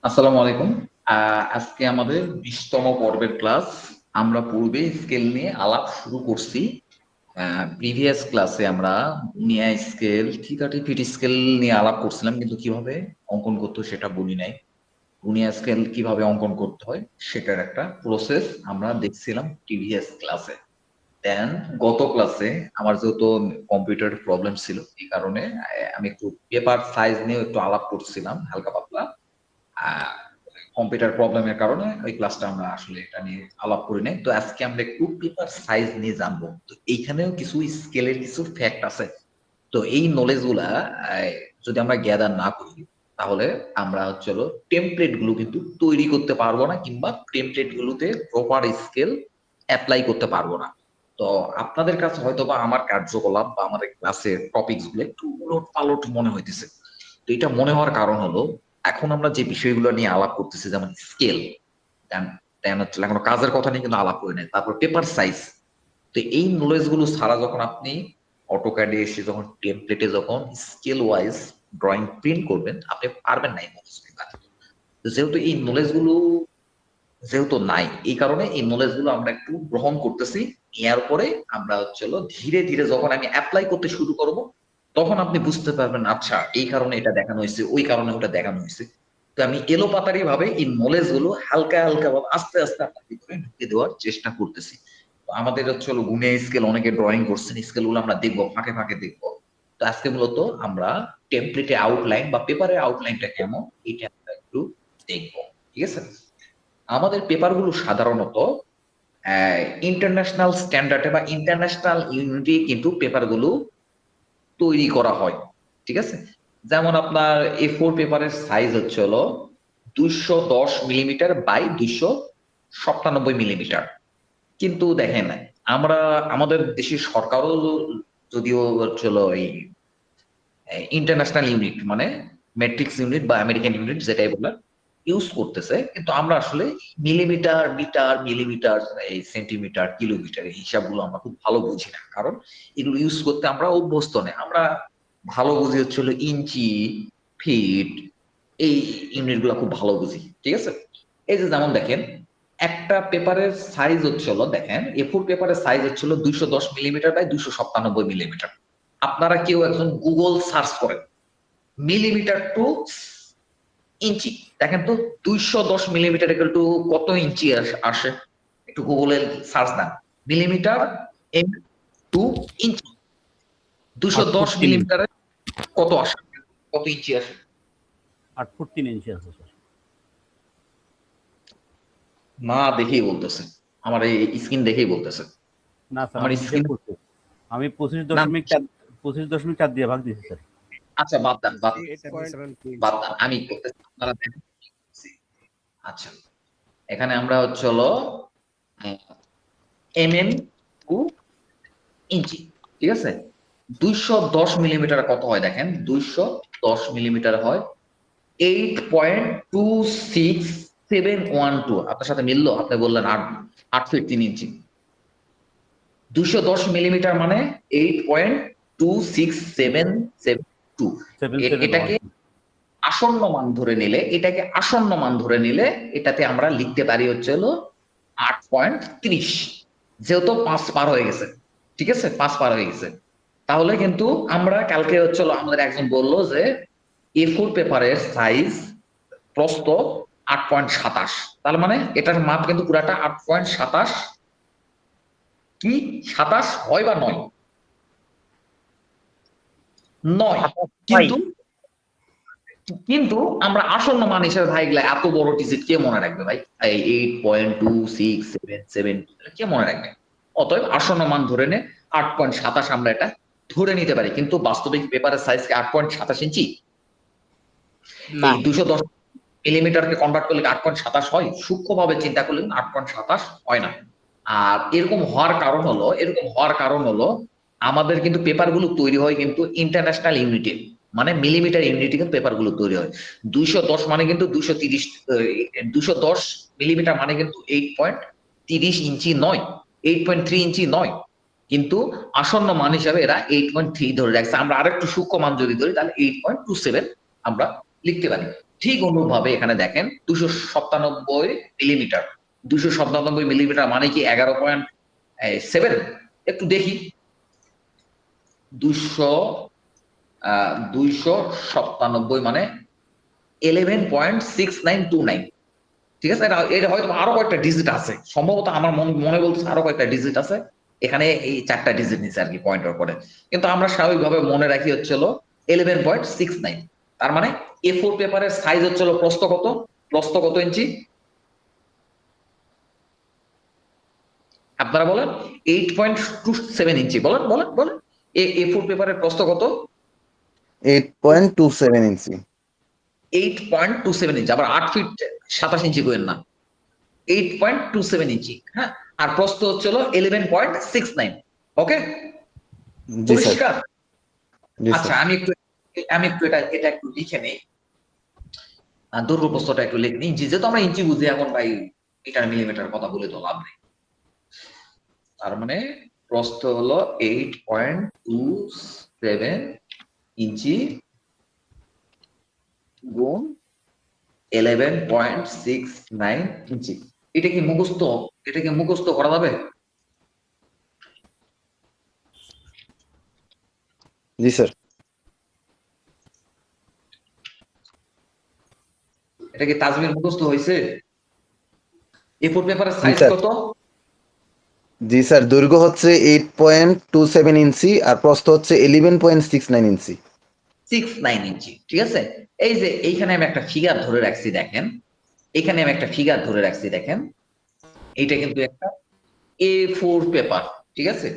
আসসালামু আলাইকুম। আজকে আমাদের 20তম পর্বের ক্লাস। আমরা পূর্বে স্কেল নিয়ে আলাপ শুরু করছি। প্রিভিয়াস ক্লাসে আমরা বুনিয়া স্কেল, থিটা ফিট স্কেল নিয়ে আলাপ করছিলাম, কিন্তু কিভাবে অঙ্কন করতে হয় সেটা বলি নাই। বুনিয়া স্কেল কিভাবে অঙ্কন করতে হয় সেটার একটা প্রসেস আমরা দেখছিলাম প্রিভিয়াস ক্লাসে। দেন গত ক্লাসে আমার যেহেতু কম্পিউটার প্রবলেম ছিল, এই কারণে আমি একটু পেপার সাইজ নিয়ে একটু আলাপ করছিলাম হালকা পাতলা। কম্পিউটার প্রবলেমের কারণে ওই ক্লাসটা আমরা আসলে এটা নিয়ে আলাপ করি নাই। তো আজকে আমরা একটু পেপার সাইজ নিয়ে জানবো। তো এইখানেও কিছু স্কেলের কিছু ফ্যাক্ট আছে। তো এই নলেজ গুলা যদি আমরা গ্যাদার না করি, তাহলে আমরা হচ্ছে টেমপ্লেট গুলো কিন্তু তৈরি করতে পারবো না, কিংবা টেমপ্লেট গুলোতে প্রপার স্কেল অ্যাপ্লাই করতে পারবো না। তো আপনাদের কাছে হয়তো বা আমার কার্যকলাপ বা আমাদের ক্লাসের টপিকস গুলো একটু উলট পালট মনে হইতেছে। তো এটা মনে হওয়ার কারণ হলো, এখন আমরা যে বিষয়গুলো নিয়ে আলাপ করতেছি, যেমন স্কেল, দেন হচ্ছে কোনো কাজের কথা নিয়ে কিন্তু আলাপ করি নাই, তারপর পেপার সাইজ। তো এই নলেজ গুলো ছাড়া যখন আপনি অটোক্যাডে এসে যখন টেমপ্লেটে যখন স্কেল ওয়াইজ ড্রয়িং প্রিন্ট করবেন, আপনি পারবেন না এই নলেজ গুলো। যেহেতু এই নলেজ গুলো যেহেতু নাই, এই কারণে এই নলেজ গুলো আমরা একটু গ্রহণ করতেছি। এর পরে আমরা হচ্ছে ধীরে ধীরে যখন আমি অ্যাপ্লাই করতে শুরু করব, তখন আপনি বুঝতে পারবেন, আচ্ছা এই কারণে এটা দেখানো হয়েছে, ওই কারণে ওটা দেখানো হয়েছে। তো আমি এলোপাতারি ভাবে এই নলেজ গুলো হালকা হালকা ভাবে আস্তে আস্তে আপনার ভিতরে ঢুকে দেওয়ার চেষ্টা করতেছি। তো আমাদের হচ্ছে গুণে স্কেল অনেকে ড্রয়িং করছেন, স্কেল গুলো আমরা দেখবো, ফাঁকে ফাঁকে দেখবো। তো আজকে মূলত আমরা টেমপ্লেটে আউটলাইন বা পেপারের আউটলাইনটা কেমন, এটা আমরা একটু দেখবো। ঠিক আছে? আমাদের পেপারগুলো সাধারণত ইন্টারন্যাশনাল স্ট্যান্ডার্ডে বা ইন্টারন্যাশনাল ইউনিটে কিন্তু পেপারগুলো তৈরি করা হয়। ঠিক আছে? যেমন আপনার A4 পেপারের সাইজ হচ্ছে 210 মিলিমিটার বাই 297 মিলিমিটার। কিন্তু দেখেন, আমরা আমাদের দেশের সরকারও যদিও হচ্ছে এই ইন্টারন্যাশনাল ইউনিট মানে ম্যাট্রিক্স ইউনিট বা আমেরিকান ইউনিট যেটাই বলেন ইউজ করতেছে, কিন্তু আমরা আসলে মিলিমিটার, মিটার, মিলিমিটার, এই সেন্টিমিটার, কিলোমিটার এই হিসাবগুলো আমরা খুব ভালো বুঝি না, কারণ এগুলো ইউজ করতে আমরা অভ্যস্ত নেই। আমরা ভালো বুঝি হচ্ছে ইঞ্চি, ফিট, এই ইউনিট গুলো খুব ভালো বুঝি। ঠিক আছে? এই যে যেমন দেখেন, একটা পেপারের সাইজ হচ্ছে দেখেন A4 পেপারের সাইজ হচ্ছে 210 মিলিমিটার বাই 297 মিলিমিটার। আপনারা কেউ একজন গুগল সার্চ করেন মিলিমিটার টু ইঞ্চি, দেখেন তো 210 মিলিমিটার ইকুয়াল টু কত ইঞ্চি আসে। একটু গুগলে সার্চ দেন millimetre M to inch, 210 8 foot 3 inch. মিলিমিটারে কত আসে, কত ইঞ্চি আসে? 8 ফুট 3 ইঞ্চি আছে স্যার। না দেখেই বলতেছে, আমার এই স্ক্রিন দেখেই বলতেছে। না স্যার, আমার আমি হিসাব স্ক্রিন করছি। আমি না, 25.4 দিয়ে ভাগ দিয়েছি স্যার। আচ্ছা বাদ দেন, বাদ দেন, 8.2 বাদ ইঞ্চি। দেন, আমি করতেছি, আপনারা দেখেন। আচ্ছা, এখানে আমরা হচ্ছে mm টু ইঞ্চি। ঠিক আছে? 210 মিলিমিটার কত হয় দেখেন, 210 মিলিমিটার হয় 8.26712। আপনার সাথে মিললো? আপনি বললেন 8 8 ফিট 3 ইঞ্চি। 210 মিলিমিটার মানে 8.26772। 771। এটাকে আসন্ন মান ধরে নিলে, এটাতে আমরা লিখতে পারি হচ্ছে 8.30। যেহেতু 5 পার হয়ে গেছে। ঠিক আছে? 5 পার হয়ে গেছে। তাহলে কিন্তু আমরা কালকে হচ্ছে আমাদের একজন বললো যে A4 পেপারের সাইজ প্রস্থ 8.27। তার মানে এটার মাপ কিন্তু পুরাটা 8.27। কি 27 হয় বা নয়? নয়। কিন্তু কিন্তু আমরা আসন্ন মান হিসেবে ভাই এগুলা এত বড় ডিজিট কে মনে রাখবে ভাই? এই 8.2677 কে মনে রাখবে? অতএব আসন্ন মান ধরে নে 8.27 আমরা এটা ধরে নিতে পারি। কিন্তু বাস্তবিক পেপারের সাইজ কি 8.27 ইঞ্চি? না, এই 210 মিলিমিটারকে কনভার্ট করলে 8.27 হয়? সূক্ষ্মভাবে চিন্তা করলে 8.27 হয় না। আর এরকম হওয়ার কারণ হলো আমাদের কিন্তু পেপার গুলো তৈরি হয় কিন্তু ইন্টারন্যাশনাল ইউনিটে, মানে মিলিমিটার ইউনিটে কিন্তু পেপার গুলো তৈরি হয়। 210 মানে কিন্তু 230, 210 মিলিমিটার মানে কিন্তু 8.30 ইঞ্চি নয়, 8.3 ইঞ্চি নয়। কিন্তু আসন্ন মান হিসাবে এরা 8.3 ধরে রাখছে। আমরা আরেকটু সূক্ষ্ম মান যদি ধরি, তাহলে 8.27 আমরা লিখতে পারি। ঠিক অনুরূপভাবে এখানে দেখেন 297 মিলিমিটার, 297 মিলিমিটার মানে কি 11.7, একটু দেখি 297 মানে 11.6929, ঠিক আছে। এটা হয়তো আরো কয়েকটা ডিজিট আছে, সম্ভবত আমার মনে বলতেছে আরো কয়েকটা ডিজিট আছে, এখানে এই 4টা ডিজিট নিচে আর কি পয়েন্টার করে, কিন্তু আমরা স্বাভাবিকভাবে মনে রাখি হচ্ছিল 11.69। তার মানে A4 পেপারের সাইজ হচ্ছিল প্রস্থ কত ইঞ্চি আপনারা বলেন? 8.27 ইঞ্চি। বলেন বলেন বলেন, A4 পেপারের প্রস্থ কত? 8.27 ইঞ্চি। 8.27 ইঞ্চি, আবার 8 ফিট 27 ইঞ্চি করেন না, 8.27 ইঞ্চি, হ্যাঁ। আর প্রস্থ হচ্ছিল 11.69। ওকে, জি স্যার, পরিষ্কার? জি আচ্ছা, স্যার। আমি একটু এটা একটু লিখে নেই, দৈর্ঘ্য প্রস্থটা একটু লিখে নিই। ইঞ্চি যেহেতু আমরা ইঞ্চি বুঝি এখন ভাই, মিটার মিলিমিটার কথা বলে তো লাভ নেই। তার মানে প্রস্থ হলো 8.27 ইঞ্চি গুণ 11.69 ইঞ্চি। এটা কি মুখস্থ করা যাবে? জি স্যার। এটা কি তাজমির মুখস্থ হয়েছে? A4 পেপারের জি সাইজ স্যার, কত? জি স্যার, দৈর্ঘ্য হচ্ছে 8.27 ইঞ্চি আর প্রস্থ হচ্ছে 11.69 ইঞ্চি। 69 ইঞ্চি, ঠিক আছে। এই যে এইখানে আমি একটা ফিগার ধরে রাখছি দেখেন, এইটা কিন্তু একটা A4 পেপার, ঠিক আছে।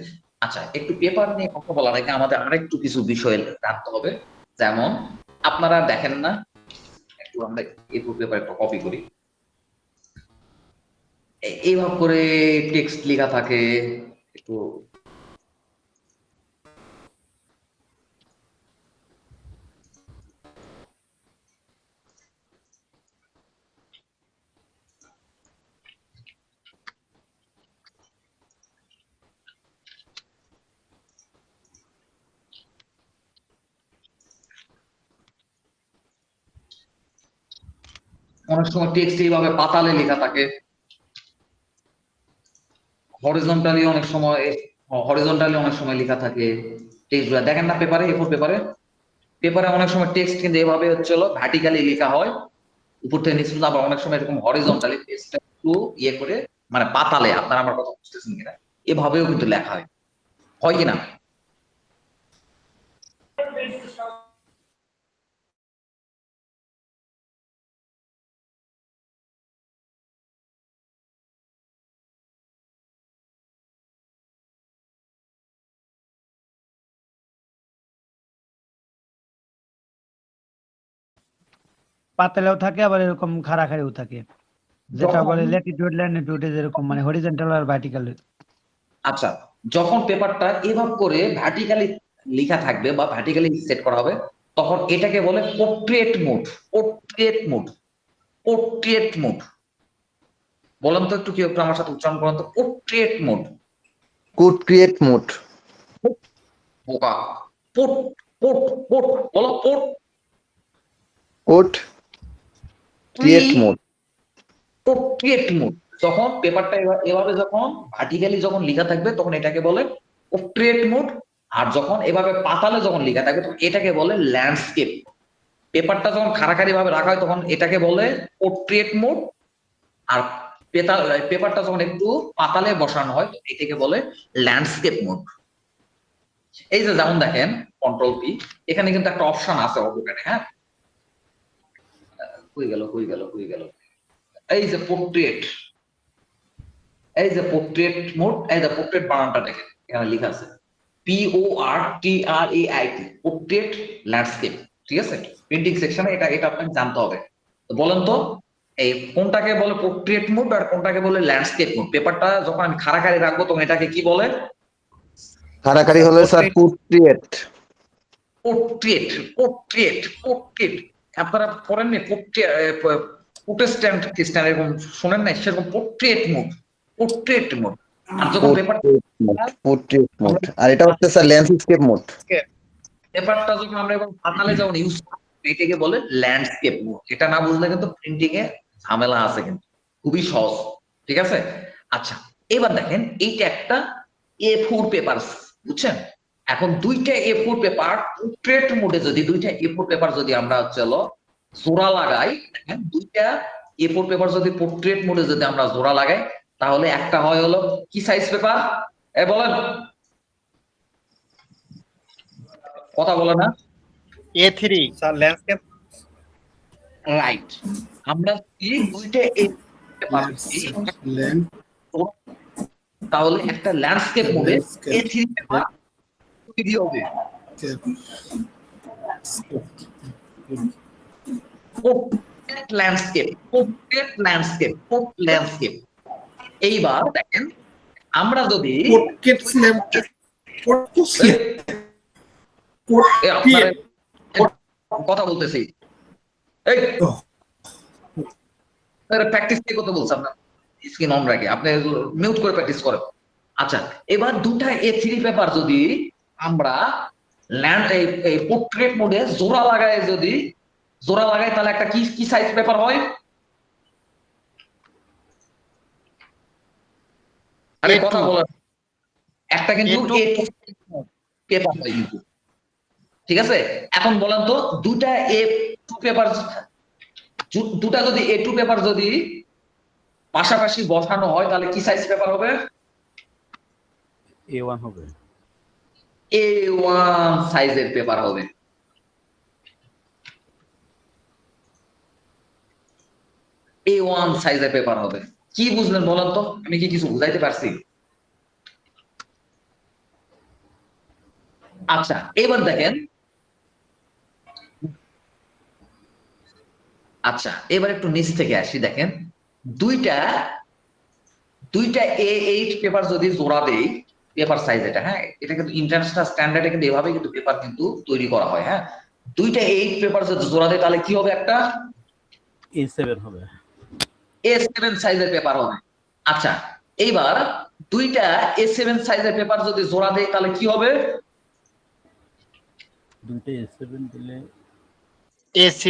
আচ্ছা, একটু পেপার নিয়ে কথা বলার আগে আমাদের আরেকটু কিছু বিষয় জানতে হবে। যেমন আপনারা দেখেন না, একটু আমরা A4 পেপার একটা কপি করি, এইভাবে করে টেক্সট লেখা থাকে, একটু অনেক সময় টেক্সট এইভাবে পাতালে লেখা থাকে, হরিজন্টালি অনেক সময় লেখা থাকে টেক্সটগুলো দেখেন না পেপারে, A4 পেপারে অনেক সময় টেক্সট কিন্তু এভাবে হচ্ছিল ভার্টিক্যালি লেখা হয়, উপর থেকে নিচে, আবার অনেক সময় এরকম হরিজন্টালি টেক্সটটা একটু ইয়ে করে, মানে পাতালে, আপনারা আমার কথা বুঝতেছেন কিনা, এভাবেও কিন্তু লেখা হয়, হয় কিনা? পাতালেও থাকে আবার এরকম খাড়াখাড়িও থাকে, যেটা যখন বলে ল্যাটিটিউড ল্যাটিটিউডে যেরকম মানে হরিজন্টাল আর ভার্টিক্যাল। আচ্ছা, যখন পেপারটা এভাবে করে ভার্টিক্যালি লেখা থাকবে বা ভার্টিক্যালি সেট করা হবে, তখন এটাকে বলে portrait mode. Portrait mode, portrait mode. বলেন তো একটু, কি একটু আমার সাথে উচ্চারণ করেন তো, portrait mode. Code create mode. বোকা, পোর্ট, পোর্ট, পোর্ট, বলো port, code create mode. Portrait mode. যখন পেপারটা এভাবে যখন ভার্টিক্যালি যখন লেখা থাকবে তখন এটাকে বলে পোর্ট্রেট মোড, আর যখন এভাবে পাতালে যখন লেখা থাকবে তখন এটাকে বলে ল্যান্ডস্কেপ। পেপারটা যখন খাড়াখাড়ি ভাবে রাখা হয় তখন এটাকে বলে পোর্ট্রেট মোড, আর পেপারটা যখন একটু পাতালে বসানো হয় এটাকে বলে ল্যান্ডস্কেপ মোড। এই যে যেমন দেখেন কন্ট্রোল পি, এখানে কিন্তু একটা অপশন আছে অটোক্যাডে, হ্যাঁ, কই গেল, এই যে পোর্ট্রেট, মোড, এই যে পোর্ট্রেট বানানটা দেখেন এখানে লেখা আছে PORTRAIT, পোর্ট্রেট ল্যান্ডস্কেপ, ঠিক আছে। প্রিন্টিং সেকশনে এটা এটা আপনাকে জানতে হবে। তো বলেন তো, এই কোনটাকে বলে পোর্ট্রেট মোড আর কোনটাকে বলে ল্যান্ডস্কেপ মোড? পেপারটা যখন আমি খাড়াখাড়ি রাখবো তখন এটাকে কি বলে? কারাকারি হলে sir code create. Portrait, portrait আপনারা পড়েননি? প্রোটেস্ট্যান্ট খ্রিস্টান এরকম শোনেন না, সেরকম পোর্ট্রেট মোড। আর যখন পোর্ট্রেট মোড আর এটা হচ্ছে স্যার ল্যান্ডস্কেপ মোড। পেপারটা যখন আমরা এবং পাতালে যখন ইউজ এটাকে বলে ল্যান্ডস্কেপ মোড। এটা না বুঝলে কিন্তু প্রিন্টিং এ ঝামেলা আছে, কিন্তু খুবই সহজ, ঠিক আছে। আচ্ছা, এবার দেখেন এইটা একটা A4 পেপার, বুঝছেন। এখন দুইটা A4 পেপার পোর্ট্রেট মোডে, যদি দুইটা A4 পেপার যদি আমরা চলো জোড়া লাগাই, দেখেন দুইটা A4 পেপার যদি পোর্ট্রেট মোডে যদি আমরা জোড়া লাগাই, তাহলে একটা হয় হলো কি সাইজ পেপার, বলেন, কথা বলে না, A3 স্যার ল্যান্ডস্কেপ রাইট। আমরা যদি দুইটা পেপার তাহলে একটা ল্যান্ডস্কেপ মোডে A3 পেপার তৈরি হবে। ল্যান্ডস্কেপ। এইবার দেখেন আমরা যদি কথা বলতেছি, এই প্র্যাকটিস কি করতে বলছে আপনার, স্ক্রিন অন রাখে, আপনি মিউট করে প্র্যাকটিস করেন। আচ্ছা, এবার দুটা A3 পেপার যদি আমরা এই পোর্ট্রেট মোডে জোড়া লাগায় তাহলে একটা কি সাইজ পেপার হয়? আরে কথা বলেন, একটা কিন্তু A2 পেপার হয় কিন্তু, ঠিক আছে। এখন বলেন তো দুটা A2 পেপার, দুটা যদি A2 পেপার যদি পাশাপাশি বসানো হয় তাহলে কি সাইজ পেপার হবে? A1 হবে। A1 সাইজের পেপার হবে। A1 সাইজের পেপার হবে। কি বুঝলেন বলেন তো, আমি কি কিছু বুঝাইতে পারছি? আচ্ছা, এবার দেখেন, আচ্ছা এবার একটু নিচ থেকে আসি, দেখেন দুইটা A8 পেপার যদি জোড়া দেই, পেপার সাইজ এটা, হ্যাঁ এটা কিন্তু ইন্টারন্যাশনাল স্ট্যান্ডার্ডে কিন্তু এভাবে কিন্তু পেপার কিন্তু তৈরি করা হয়, হ্যাঁ। দুইটা A8 পেপার যদি জোড়া দেই তাহলে কি হবে? একটা A7 হবে। A7 সাইজের পেপার হবে। আচ্ছা, এইবার দুইটা A7 সাইজের পেপার যদি জোড়া দেই তাহলে কি হবে? দুইটা A7 দিলে A6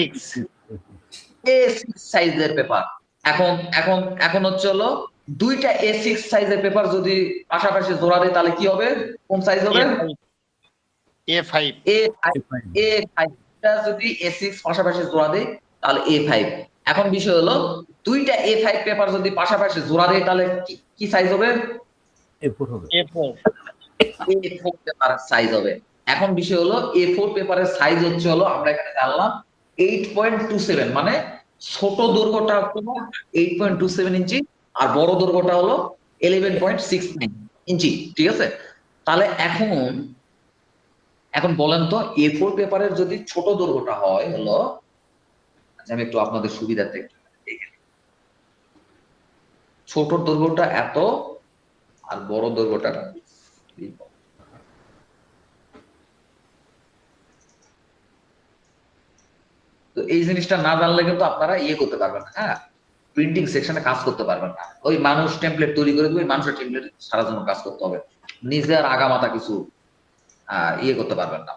A6 সাইজের পেপার। এখন এখন এখন হচ্ছে হলো দুইটা A6 সাইজের পেপার যদি পাশাপাশি জোড়া দেয় তাহলে কি হবে? কোন সাইজ হবে? A5 A5 টা যদি A6 পাশাপাশি জোড়া দেয় তাহলে A5। এখন বিষয় হলো দুইটা A5 পেপার যদি পাশাপাশি জোড়া দেয় তাহলে কি সাইজ হবে? A4 হবে। A4 A4 পেপার সাইজ হবে। এখন বিষয় হলো A4 পেপারের সাইজ হচ্ছে হলো, আমরা এখানে জানলাম 8.27, মানে ছোট দৈর্ঘ্যটা হলো 8.27 ইঞ্চি আর বড় দৈর্ঘ্যটা হলো 11.69 ইঞ্চি, ঠিক আছে। তাহলে এখন বলেন তো A4 পেপারের যদি ছোট দৈর্ঘ্যটা হয় হলো, আচ্ছা আমি একটু আপনাদের সুবিধার্থে ছোট দৈর্ঘ্যটা এত আর বড় দৈর্ঘ্যটা, তো এই জিনিসটা না জানলে কিন্তু আপনারা করতে পারবেন না, হ্যাঁ প্রিন্টিং সেকশনে কাজ করতে পারবেন না। ওই মানুষ টেমপ্লেট তৈরি করে দেবে, মানুষের টেমপ্লেট সারা জন্য কাজ করতে হবে, নিজে আর আগামাতা কিছু করতে পারবেন না।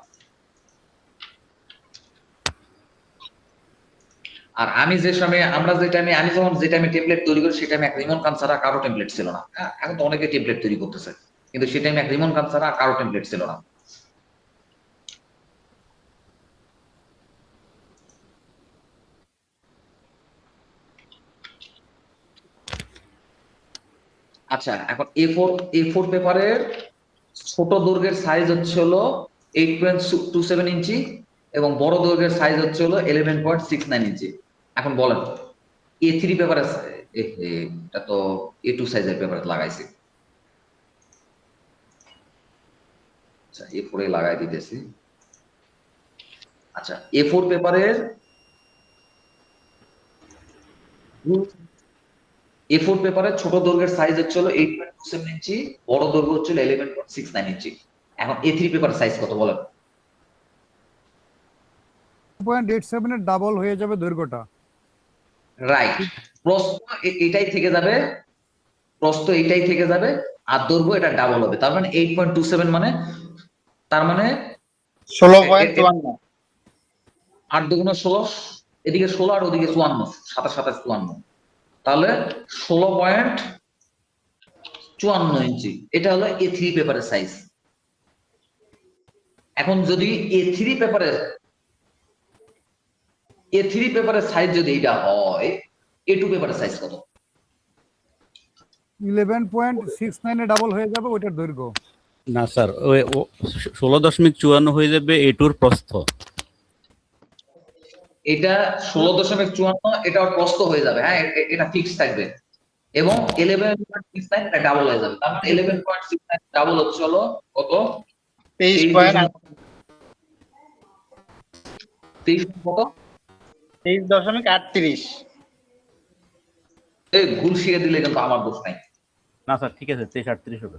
আর আমি যখন যে টাইমে টেমপ্লেট তৈরি করি সেটা আমি রিমন খান ছাড়া কারো টেমপ্লেট ছিল না, হ্যাঁ এখন তো অনেকে টেমপ্লেট তৈরি করতেছে, কিন্তু সেটা আমি রিমন খান ছাড়া কারো টেমপ্লেট ছিল না। আচ্ছা, এখন A4 পেপারের ছোট দৈর্ঘ্যের সাইজ হচ্ছে হলো 8.27 ইঞ্চি এবং বড় দৈর্ঘ্যের সাইজ হচ্ছে হলো 11.69 ইঞ্চি। এখন বলেন A3 পেপারে, এটা তো A2 সাইজের পেপারে লাগাইছি, আচ্ছা A4 এ লাগাই দিতেছি। আচ্ছা, A4 পেপারের ছোট দৈর্ঘ্যের সাইজ হচ্ছে হলো 8.27 ইঞ্চি, বড় দৈর্ঘ্য হচ্ছে 11.69 ইঞ্চি। এখন A3 পেপারের সাইজ কত বলেন? 2.87 এর ডাবল হয়ে যাবে দৈর্ঘ্যটা। রাইট, প্রস্থ এটাই থেকে যাবে আর দৈর্ঘ্য এটা ডাবল হবে, তার মানে 8.27, মানে তার মানে 16.52 8 দুগুণে 16, এদিকে 16 আর ওদিকে 54, 27 27 54, তাহলে 16.54 ইঞ্চি। এটা হলো A3 পেপারের সাইজ। এখন যদি A3 পেপারের সাইজ যদি এটা হয়, A2 পেপারের সাইজ কত? 11.69 ডাবল হয়ে যাবে ওইটার দৈর্ঘ্য। না স্যার, ওই 16.54 হয়ে যাবে এটুর প্রস্থ। এটা 16.54, এটা প্রস্থ হয়ে যাবে, হ্যাঁ এটা ফিক্স থাকবে। এবং 11.69 এটা ডাবল হয়ে যাবে। তার মানে 11.69 ডাবল হচ্ছে হলো কত? 23 কত? 23.38। এই ভুল শিখে দিলে কিন্তু আমার দোষ নাই। না স্যার, ঠিক আছে, 23-38 হবে।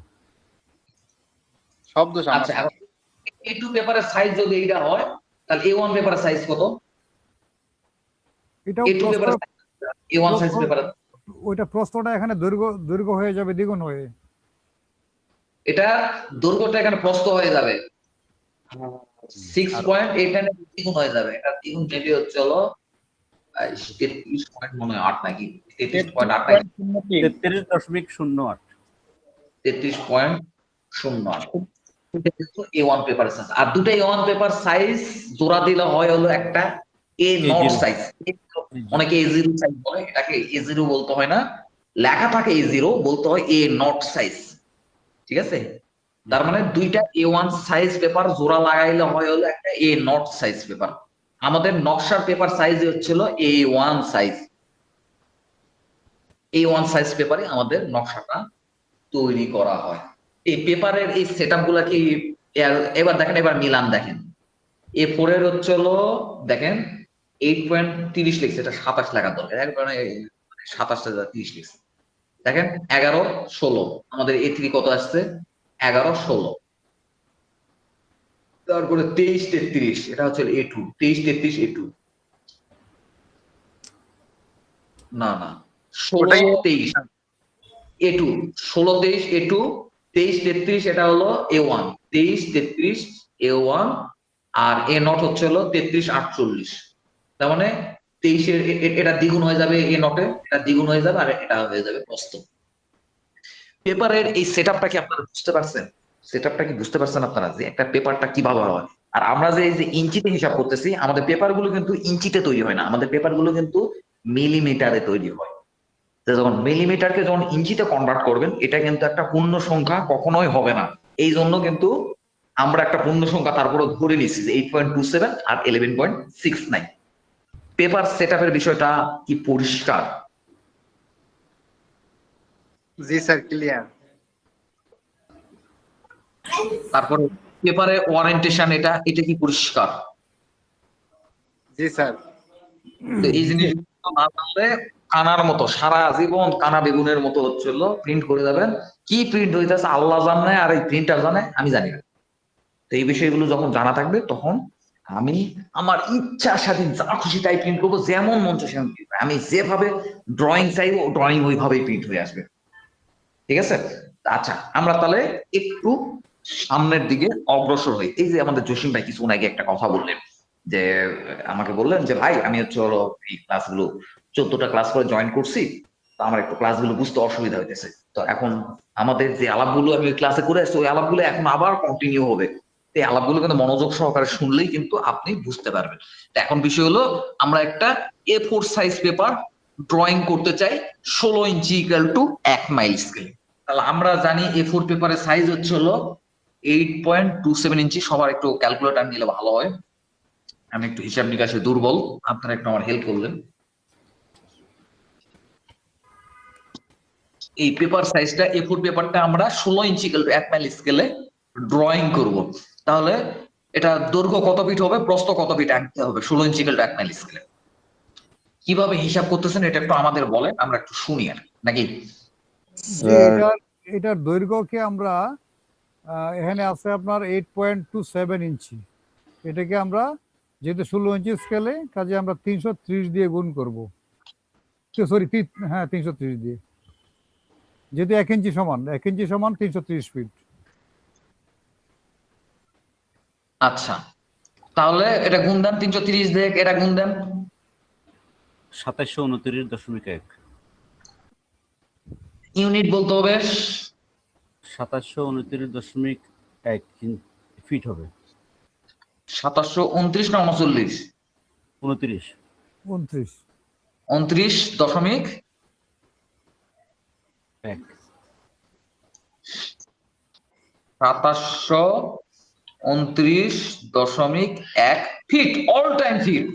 শব্দ আচ্ছা, এখন A2 পেপারের সাইজ যদি এটা হয়, তাহলে A1 পেপারের সাইজ কত? এটাও A2 পেপারের A1 সাইজ পেপারের ওইটা প্রস্থটা এখানে দৈর্ঘ্য হয়ে যাবে দ্বিগুণ হয়ে। এটা দৈর্ঘ্যটা এখানে প্রস্থ হয়ে যাবে 6.89 দ্বিগুণ হয়ে যাবে। এটা দ্বিগুণ মেবি হচ্ছে হলো 33 পয়েন্ট মনে হয় 8 নাকি 33.8 নাকি 33.08। 33.08 A1 পেপার সাইজ। আর দুটো A1 পেপার সাইজ জোড়া দিলে হয় হলো একটা A0 A0 সাইজ। অনেকে A0 সাইজ বলে, এটাকে A0 বলতে হয় না, লেখা থাকে A0, বলতে হয় A0 সাইজ। ঠিক আছে? তার মানে দুইটা A1 সাইজ পেপার জোড়া লাগাইলে হয় হলো একটা A0 সাইজ পেপার। আমাদের নকশার পেপার সাইজ হচ্ছিল A1 সাইজ। A1 সাইজ পেপারে আমাদের নকশাটা তৈরি করা হয়। এই পেপারের এই সেটআপ গুলা কি এবার দেখেন, এবার মিলান দেখেন। A4 এর হচ্ছে হলো দেখেন 8.30 লিখছে, এটা 27 লেখা দরকার, একবারে 27.30 লিখছে। দেখেন 11 16, আমাদের A3 কত আসছে? 11 16। তারপরে 23 33, এটা হচ্ছে A2, 23 33 A2, না 16 23 A2, 16 23 A2, 23 33 এটা হলো A1, 23 33 A1, আর A0 হচ্ছে হলো 33 48। তার মানে 23 এর এটা দ্বিগুণ হয়ে যাবে A0 এ, এটা দ্বিগুণ হয়ে যাবে, আর এটা হয়ে যাবে প্রস্থ। পেপারের এই সেটআপটা কি আপনারা বুঝতে পারছেন? সেটআপটা কি বুঝতে পারছেন আপনারা যে একটা পেপারটা কিভাবে হয়? আর আমরা যে এই যে ইঞ্চিতে হিসাব করতেছি, আমাদের পেপারগুলো কিন্তু ইঞ্চিতে তৈরি হয় না, আমাদের পেপারগুলো কিন্তু মিলিমিটারে তৈরি হয়। তো যখন মিলিমিটারকে যখন ইঞ্চিতে কনভার্ট করবেন, এটা কিন্তু একটা পূর্ণ সংখ্যা কখনোই হবে না। এই জন্য কিন্তু আমরা একটা পূর্ণ সংখ্যা তারপরে ধরে নিচ্ছি যে 8.27 আর 11.69। পেপার সেটআপের বিষয়টা কি পরিষ্কার? জি স্যার, ক্লিয়ার। তারপরে পেপারে ওয়ারেন্টেশন, এটা এটা কি পরিষ্কার? জি স্যার। তো এই জিনিসগুলো না জানলে কানার মতো সারা জীবন কানা বেগুনের মতো হচ্ছিল, প্রিন্ট করে যাবেন, কি প্রিন্ট হইতেছে আল্লাহ জানে, আর এই প্রিন্টার জানে, আমি জানি না। তো এই বিষয়গুলো যখন জানা থাকবে, তখন আমি আমার ইচ্ছা স্বাধীন যা খুশি তাই প্রিন্ট করবো, যেমন মন চায় সেমন print করবো। আমি যেভাবে ড্রয়িং চাইবো ড্রয়িং ওইভাবেই প্রিন্ট হয়ে আসবে। ঠিক আছে? আচ্ছা, আমরা তাহলে একটু সামনের দিকে অগ্রসর হই। এই যে আমাদের জসিম ভাই কিছুক্ষণ আগে একটা কথা বললেন, যে আমাকে বললেন যে ভাই আমি হচ্ছে হলো এই ক্লাসগুলো 14টা ক্লাস করে জয়েন করছি, তো আমার একটু ক্লাসগুলো বুঝতে অসুবিধা হইতেছে। তো এখন আমাদের যে আলাপগুলো আমি ক্লাসে করে আসছি, ওই আলাপগুলো এখন আবার কন্টিনিউ হবে। এই আলাপগুলো কিন্তু মনোযোগ সহকারে শুনলেই কিন্তু আপনি বুঝতে পারবেন। তো এখন বিষয় হলো, আমরা একটা A4 সাইজ পেপার ড্রয়িং করতে চাই 16 inch equal to 1 mile scale. তাহলে আমরা জানি A4 পেপারের সাইজ হচ্ছে হলো 8.27 ইঞ্চি। সবার একটু ক্যালকুলেটর নিলে ভালো হয়, আমি একটু হিসাব নিকাশে দুর্বল, আপনারা একটু আমার হেল্প করলেন। এই পেপার সাইজটা A4 পেপারটা আমরা 16 ইঞ্চি ইকুয়াল টু 1 মাইল স্কেলে ড্রয়িং করব। তাহলে এটা দৈর্ঘ্য কত ফিট হবে, প্রস্থ কত ফিট আঁকতে হবে 16 ইঞ্চি ইকুয়াল টু 1 মাইল স্কেলে? কিভাবে হিসাব করতেছেন এটা একটু আমাদের বলেন, আমরা একটু শুনি আর নাকি। যে এটার দৈর্ঘ্যকে আমরা এখানে আছে আপনার 8.27 ইঞ্চি। এটাকে আমরা যেহেতু 16 ইঞ্চি স্কেলে, কাজে আমরা 330 দিয়ে গুণ করব। সরি, হ্যাঁ 330 দিয়ে, যেহেতু 1 ইঞ্চি সমান 330 ফিট। আচ্ছা, তাহলে এটা গুণ দেন 330 দেখ, এটা গুণ দেন 2729.1 ইউনিট বলতে হবে 2729.1 ফিট হবে। 2729 না 39? 29 29 29.1 2729.1 ফিট, অল টাইম ফিট।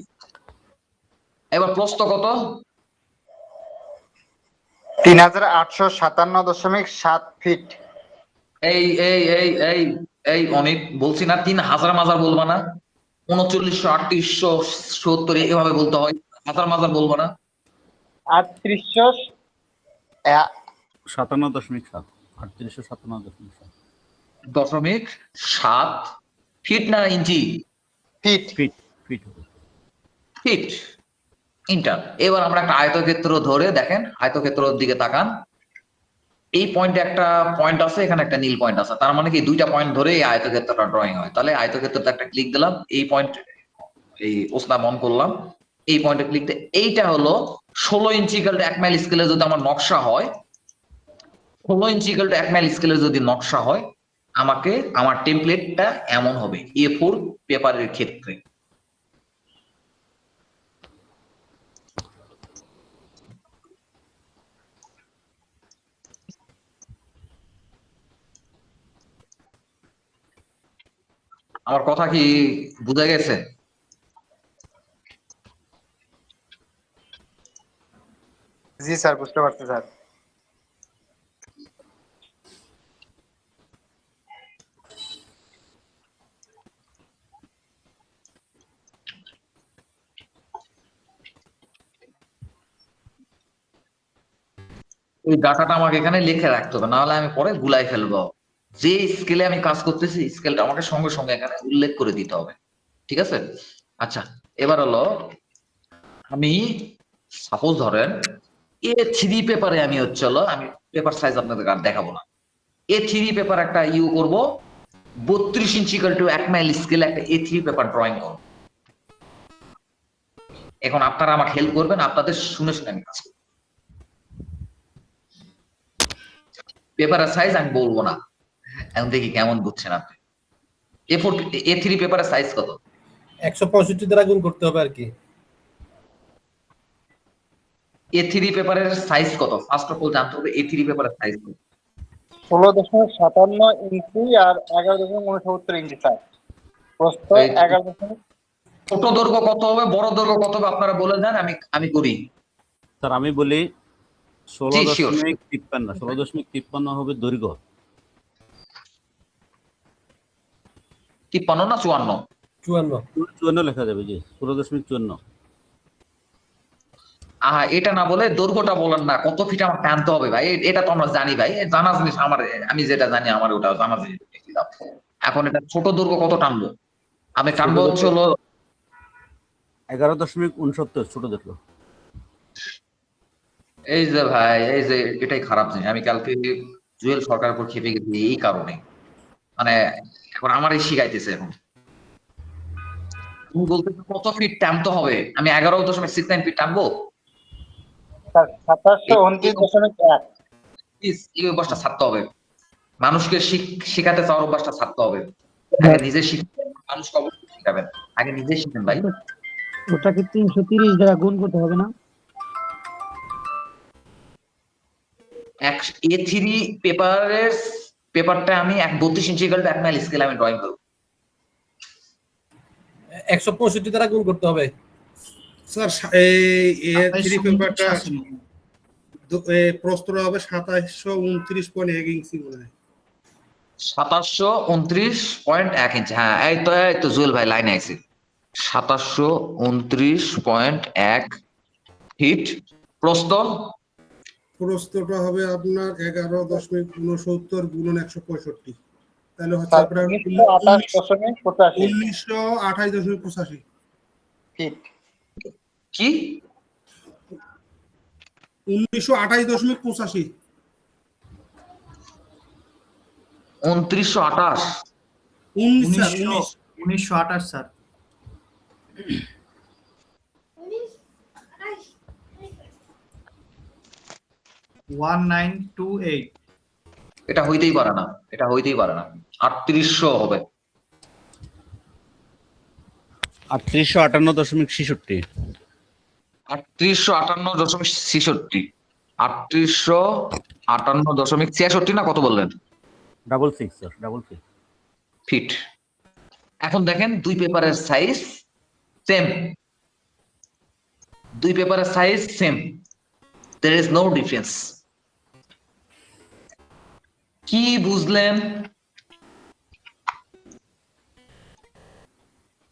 এবার প্রস্থ কত? 3857.7 ফিট। এই এই এই এই এই অনেক বলছি না, 3000 মাজার বলবা না, 3900 3870 এভাবে বলতে হয়, হাজার মাজার বলবো না। 3800 57.7 3857.7 .7 ফিট না ইঞ্চি? ফিট। ফিট ফিট হবে। Feet enter. এবার আমরা একটা আয়তক্ষেত্র ধরে দেখেন, আয়তক্ষেত্রের দিকে তাকান, এই পয়েন্টে একটা পয়েন্ট আছে, এখানে একটা নীল পয়েন্ট আছে, তার মানে কি দুইটা পয়েন্ট ধরে এই আয়তক্ষেত্রটা ড্রয়িং হয়। তাহলে আয়তক্ষেত্রতে একটা ক্লিক দিলাম, এই পয়েন্ট, এই ওসনা বন করলাম, এই পয়েন্টে ক্লিক দিয়ে এইটা হলো 16 ইঞ্চি ইকুয়াল টু 1 মাইল স্কেলে যদি আমার নকশা হয়, 16 ইঞ্চি ইকুয়াল টু 1 মাইল স্কেলে যদি নকশা হয়, আমাকে আমার টেমপ্লেটটা এমন হবে A4 পেপারের ক্ষেত্রে। আমার কথা কি বুঝা গেছে? জি স্যার, বুঝতে পারছি স্যার। ওই ডাটাটা আমাকে এখানে লিখে রাখতে হবে, না হলে আমি পরে গুলাই ফেলবো। যে স্কেলে আমি কাজ করতেছি স্কেলটা আমাকে সঙ্গে সঙ্গে এখানে উল্লেখ করে দিতে হবে, ঠিক আছে? আচ্ছা, এবার হলো আমি সাপোজ ধরেন A3 পেপারে আমি হচ্ছে হলো, আমি পেপার সাইজ আপনাদের আর দেখাবো না, A3 পেপার একটা করব 32 ইঞ্চি ইকুয়াল টু 1 মাইল স্কেলে একটা A3 পেপার ড্রয়িং করব। এখন আপনারা আমাকে হেল্প করবেন, আপনাদের শুনে শুনে আমি কাজ করব। পেপারের সাইজ আমি বলবো না, এখন দেখি কেমন বুঝছেন আপনি। A3 পেপারের সাইজ কত? 165 দ্বারা গুণ করতে হবে আর কি। A3 পেপারের সাইজ কত? ফার্স্ট অফ অল জানতে হবে A3 পেপারের সাইজ কত। 16.57 ইঞ্চি আর 11.69 ইঞ্চি স্যার। প্রস্থ 11। ছোট দৈর্ঘ্য কত হবে, বড় দৈর্ঘ্য কত হবে আপনারা বলে দেন, আমি করি। স্যার আমি বলি জি, sure. 16.53 হবে দৈর্ঘ্য। 53 না 54? 54 লেখা যাবে, জি 16.54। এটা না বলে দৈর্ঘ্যটা বলেন না, কত ফিট আমার টানতে হবে ভাই, এটা তো আমরা জানি ভাই, জানা জিনিস আমার, আমি যেটা জানি আমার ওটা জানা জিনিস। এখন এটা ছোট দৈর্ঘ্য কত টানবো? আমি টানবো হচ্ছে হলো 11.69 ছোট দৈর্ঘ্য। এই যে ভাই, এই যে এটাই খারাপ জিনিস, আমি কালকে জুয়েল সরকারের উপর খেপে গেছি এই কারণে, মানে এখন আমারই শিখাইতেছে। এখন তুমি বলতেছো কত ফিট টানতে হবে, আমি 11.69 ফিট টানবো? স্যার 2729.1। প্লিজ এই অভ্যাসটা ছাড়তে হবে, মানুষকে শিখাতে চাওয়ার অভ্যাসটা ছাড়তে হবে। আগে নিজে শিখবেন, মানুষকে অবশ্যই শিখাবেন, আগে নিজে শিখেন ভাই। ওটাকে 330 দ্বারা গুণ করতে হবে না? A3 পেপারটা আমি 32 ইঞ্চি ইকুয়াল টু 1 মাইল স্কেলে আমি ড্রয়িং করব। 165 দ্বারা গুণ করতে হবে স্যার। এই A3 পেপারটা প্রস্থটা হবে 2729.1 ইঞ্চি মনে হয়। 2729.1 ইঞ্চি, হ্যাঁ এই তো জুয়েল ভাই লাইনে আইছে। 2729.1 ফিট। প্রস্থটা হবে আপনার 11.69 গুণন 165, তাহলে হচ্ছে স্যার আপনার 1928.85 1928.85 ফিট। কি 1928.85? 2928? 19 স্যার, 19 1928 স্যার। 1928 এটা হইতেই পারে না, এটা হইতেই পারে না। 3800 হবে। 3858.66। 3858.66। 3858.66 না কত বললেন? 66 স্যার, 66 ফিট। এখন দেখেন দুই পেপারের সাইজ সেম, দুই পেপারের size same, there is no difference। কি বুঝলেন?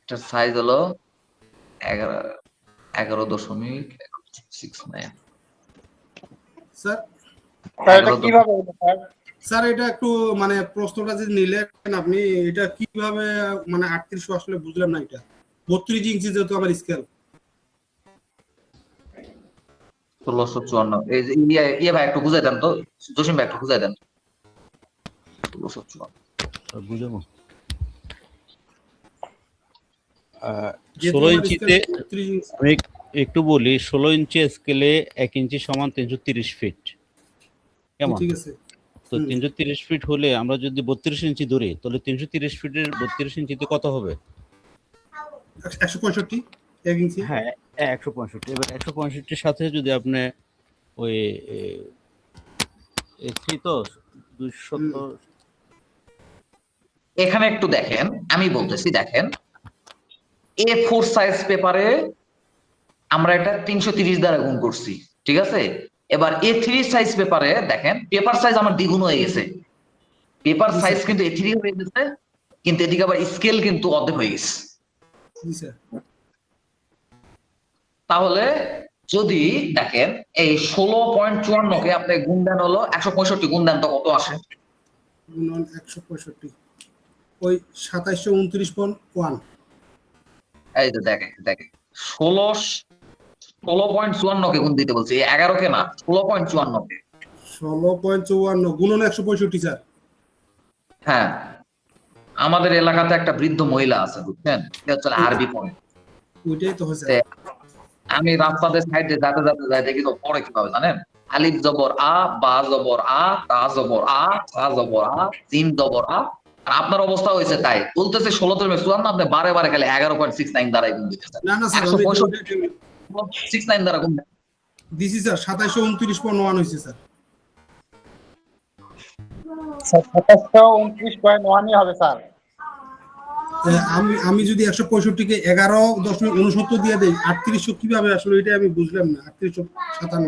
এটার সাইজ হলো 11.69। স্যার স্যার এটা কিভাবে হলো স্যার? স্যার এটা একটু মানে প্রশ্নটা যে নিলেন আপনি, এটা কিভাবে মানে 3800 আসলে বুঝলাম না। এটা 32 ইঞ্চি যেহেতু আমার স্কেল। 1654। এই যে ইয়ে ভাই একটু বুঝাই দেন তো, জসিম ভাই একটু বুঝাই দেন। 1654 স্যার বুঝাবো। যেহেতু 16 আমার ইঞ্চিতে স্কেল 32 ইঞ্চি। আমি একটু বলি, 16 ইঞ্চি স্কেলে 1 ইঞ্চি সমান 330 ফিট। কেমন? ঠিক আছে। তো 330 ফিট হলে আমরা যদি 32 ইঞ্চি ধরি, তাহলে 330 ফিটের 32 ইঞ্চিতে কত হবে? 165 1 ইঞ্চি। হ্যাঁ, 165। এবার 165 সাথে যদি আপনি ওই এসি তো 200 এখানে একটু দেখেন, আমি বলতেছি দেখেন, A4 সাইজ পেপারে আমরা এটা 330 দ্বারা গুণ করছি, ঠিক আছে? এবার A3 সাইজ পেপারে দেখেন পেপার সাইজ আমার দ্বিগুণ হয়ে গেছে। পেপার সাইজ কিন্তু A3 হয়ে গেছে, কিন্তু এদিকে আবার স্কেল কিন্তু অর্ধেক হয়ে গেছে। জি স্যার। তাহলে যদি দেখেন এই 16.54 কে আপনি গুণ দেন হলো 165, গুণ দেন তো কত আসে? গুণন 165 ওই 2729.1। এই যে দেখেন দেখেন 16.54 কে গুণ দিতে বলছি, 11 কে না, 16.54 কে। 16.54 গুণন 165 স্যার। হ্যাঁ, আমাদের এলাকাতে একটা বৃদ্ধ মহিলা আছে বুঝছেন, এটা হচ্ছে আরবি পয়েন্ট। ওইটাই তো হয়েছে। আমি রাস্তাতে সাইডে যাতে যাতে যাই দেখি তো পড়ে কিভাবে জানেন? আলিফ জবর আ, বা জবর আ, তা জবর আ, তা জবর আ, জিম জবর আ। আর আপনার অবস্থা হয়েছে তাই বলতেছে 16.54, আপনি বারে বারে খালি 11.69 দ্বারাই গুণ দিতেছেন। না না স্যার, আমি তো 165.69 দ্বারা গুণ দেন। দিছি স্যার 2729.1 হয়েছে স্যার। 2729.1 হবে স্যার। আমি যদি 165 কে 11.69 দিয়ে দেই, 3800 কিভাবে আসলে এটা আমি বুঝলাম না। 3857।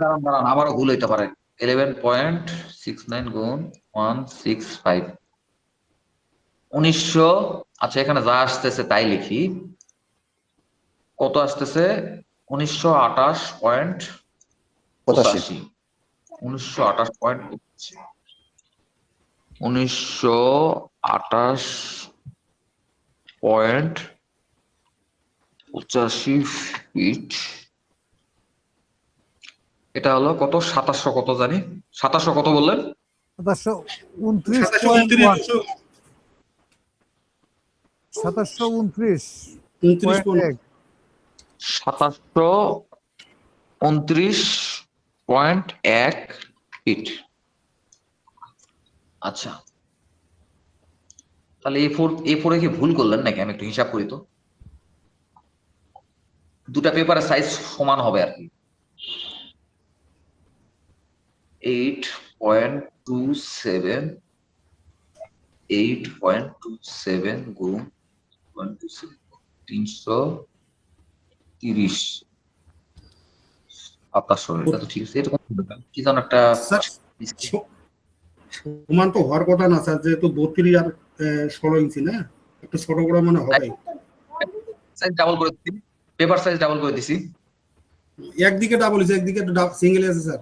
দাঁড়ান দাঁড়ান, আমারও ভুল হইতে পারে। 11.69 গুণ 165 1900। আচ্ছা, এখানে যা আসতেছে তাই লিখি। কত আসতেছে? 1928.85। 1928.85। 1928.85 ফিট। এটা হলো কত? 2700 কত জানি? 2700 কত বললেন? 2729.1 2729.1 2729.1 ফিট। আচ্ছা, তাহলে A4 কি ভুল করলেন নাকি? আমি একটু হিসাব করি তো। দুটা পেপারের সাইজ সমান হবে আর কি। 8.27 8.27 গুণ 330 2700। এটা তো ঠিক আছে, এরকম কি যেন একটা স্যার সমান তো হওয়ার কথা না স্যার, যেহেতু 32 আর 16 ইঞ্চি না, একটু ছোট বড় মানে হবে। সাইজ ডাবল করে দিছি, পেপার সাইজ ডাবল করে দিছি। একদিকে ডাবল আছে, একদিকে সিঙ্গেল আছে স্যার।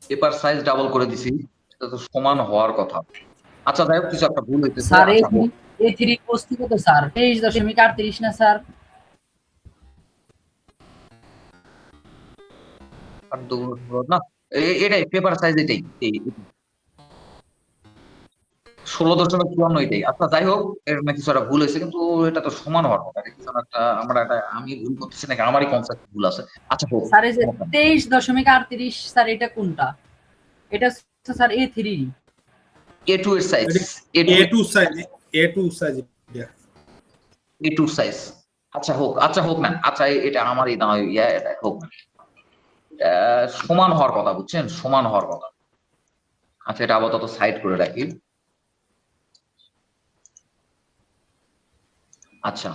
পেপার সাইজ ডাবল করে দিছি, এটা তো সমান হওয়ার কথা। আচ্ছা যাই হোক, কিছু একটা ভুল হইতেছে। স্যার আচ্ছা হোক। A3 প্রস্তুত তো স্যার 23.38 না স্যার? আর না, এটাই পেপার সাইজ, এটাই 16.54 এটাই। আচ্ছা যাই হোক, এর না কিছু একটা ভুল হয়েছে, কিন্তু এটা তো সমান হওয়ার কথা। কিছু একটা আমি ভুল করতেছি নাকি আমারই কনসেপ্ট ভুল আছে। আচ্ছা হোক, স্যার এই যে 23.38 স্যার এটা কোনটা? এটা হচ্ছে স্যার A3। A2 এর size, A2 size, A2 size A2 size. আচ্ছা হোক না, আচ্ছা এটা আমারই না হয় এটা হোক না। সমান হওয়ার কথা, বুঝছেন, সমান হওয়ার কথা। আচ্ছা এটা আপাতত সাইড করে রাখি। আচ্ছা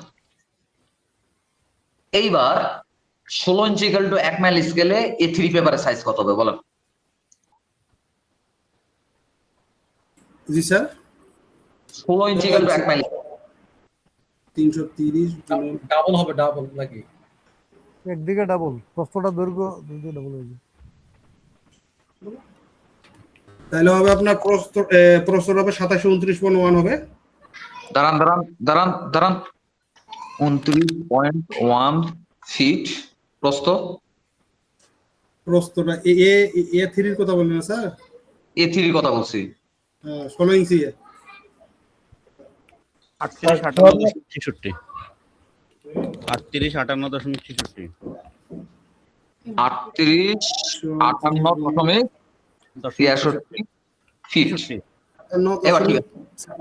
এইবার 16 ইঞ্চি ইকুয়াল টু 1 মাইল স্কেলে A3 পেপারের সাইজ কত হবে বলেন? জি sir 16 inch equal to 1 mile. 330 double হবে, ডাবল নাকি? একদিকে ডাবল, প্রস্থটা দৈর্ঘ্য দুদিকে ডাবল হয়ে যায়। তাহলে হবে আপনার প্রস্থ হবে 2729.1 হবে। দাঁড়ান 29.1 ফিট প্রস্থটা A3 এর কথা বললেন না স্যার? A3 এর কথা বলছি। 16 ইঞ্চি 38.58.66 38.58.66 38.58.63 ফিট। এবার ঠিক আছে,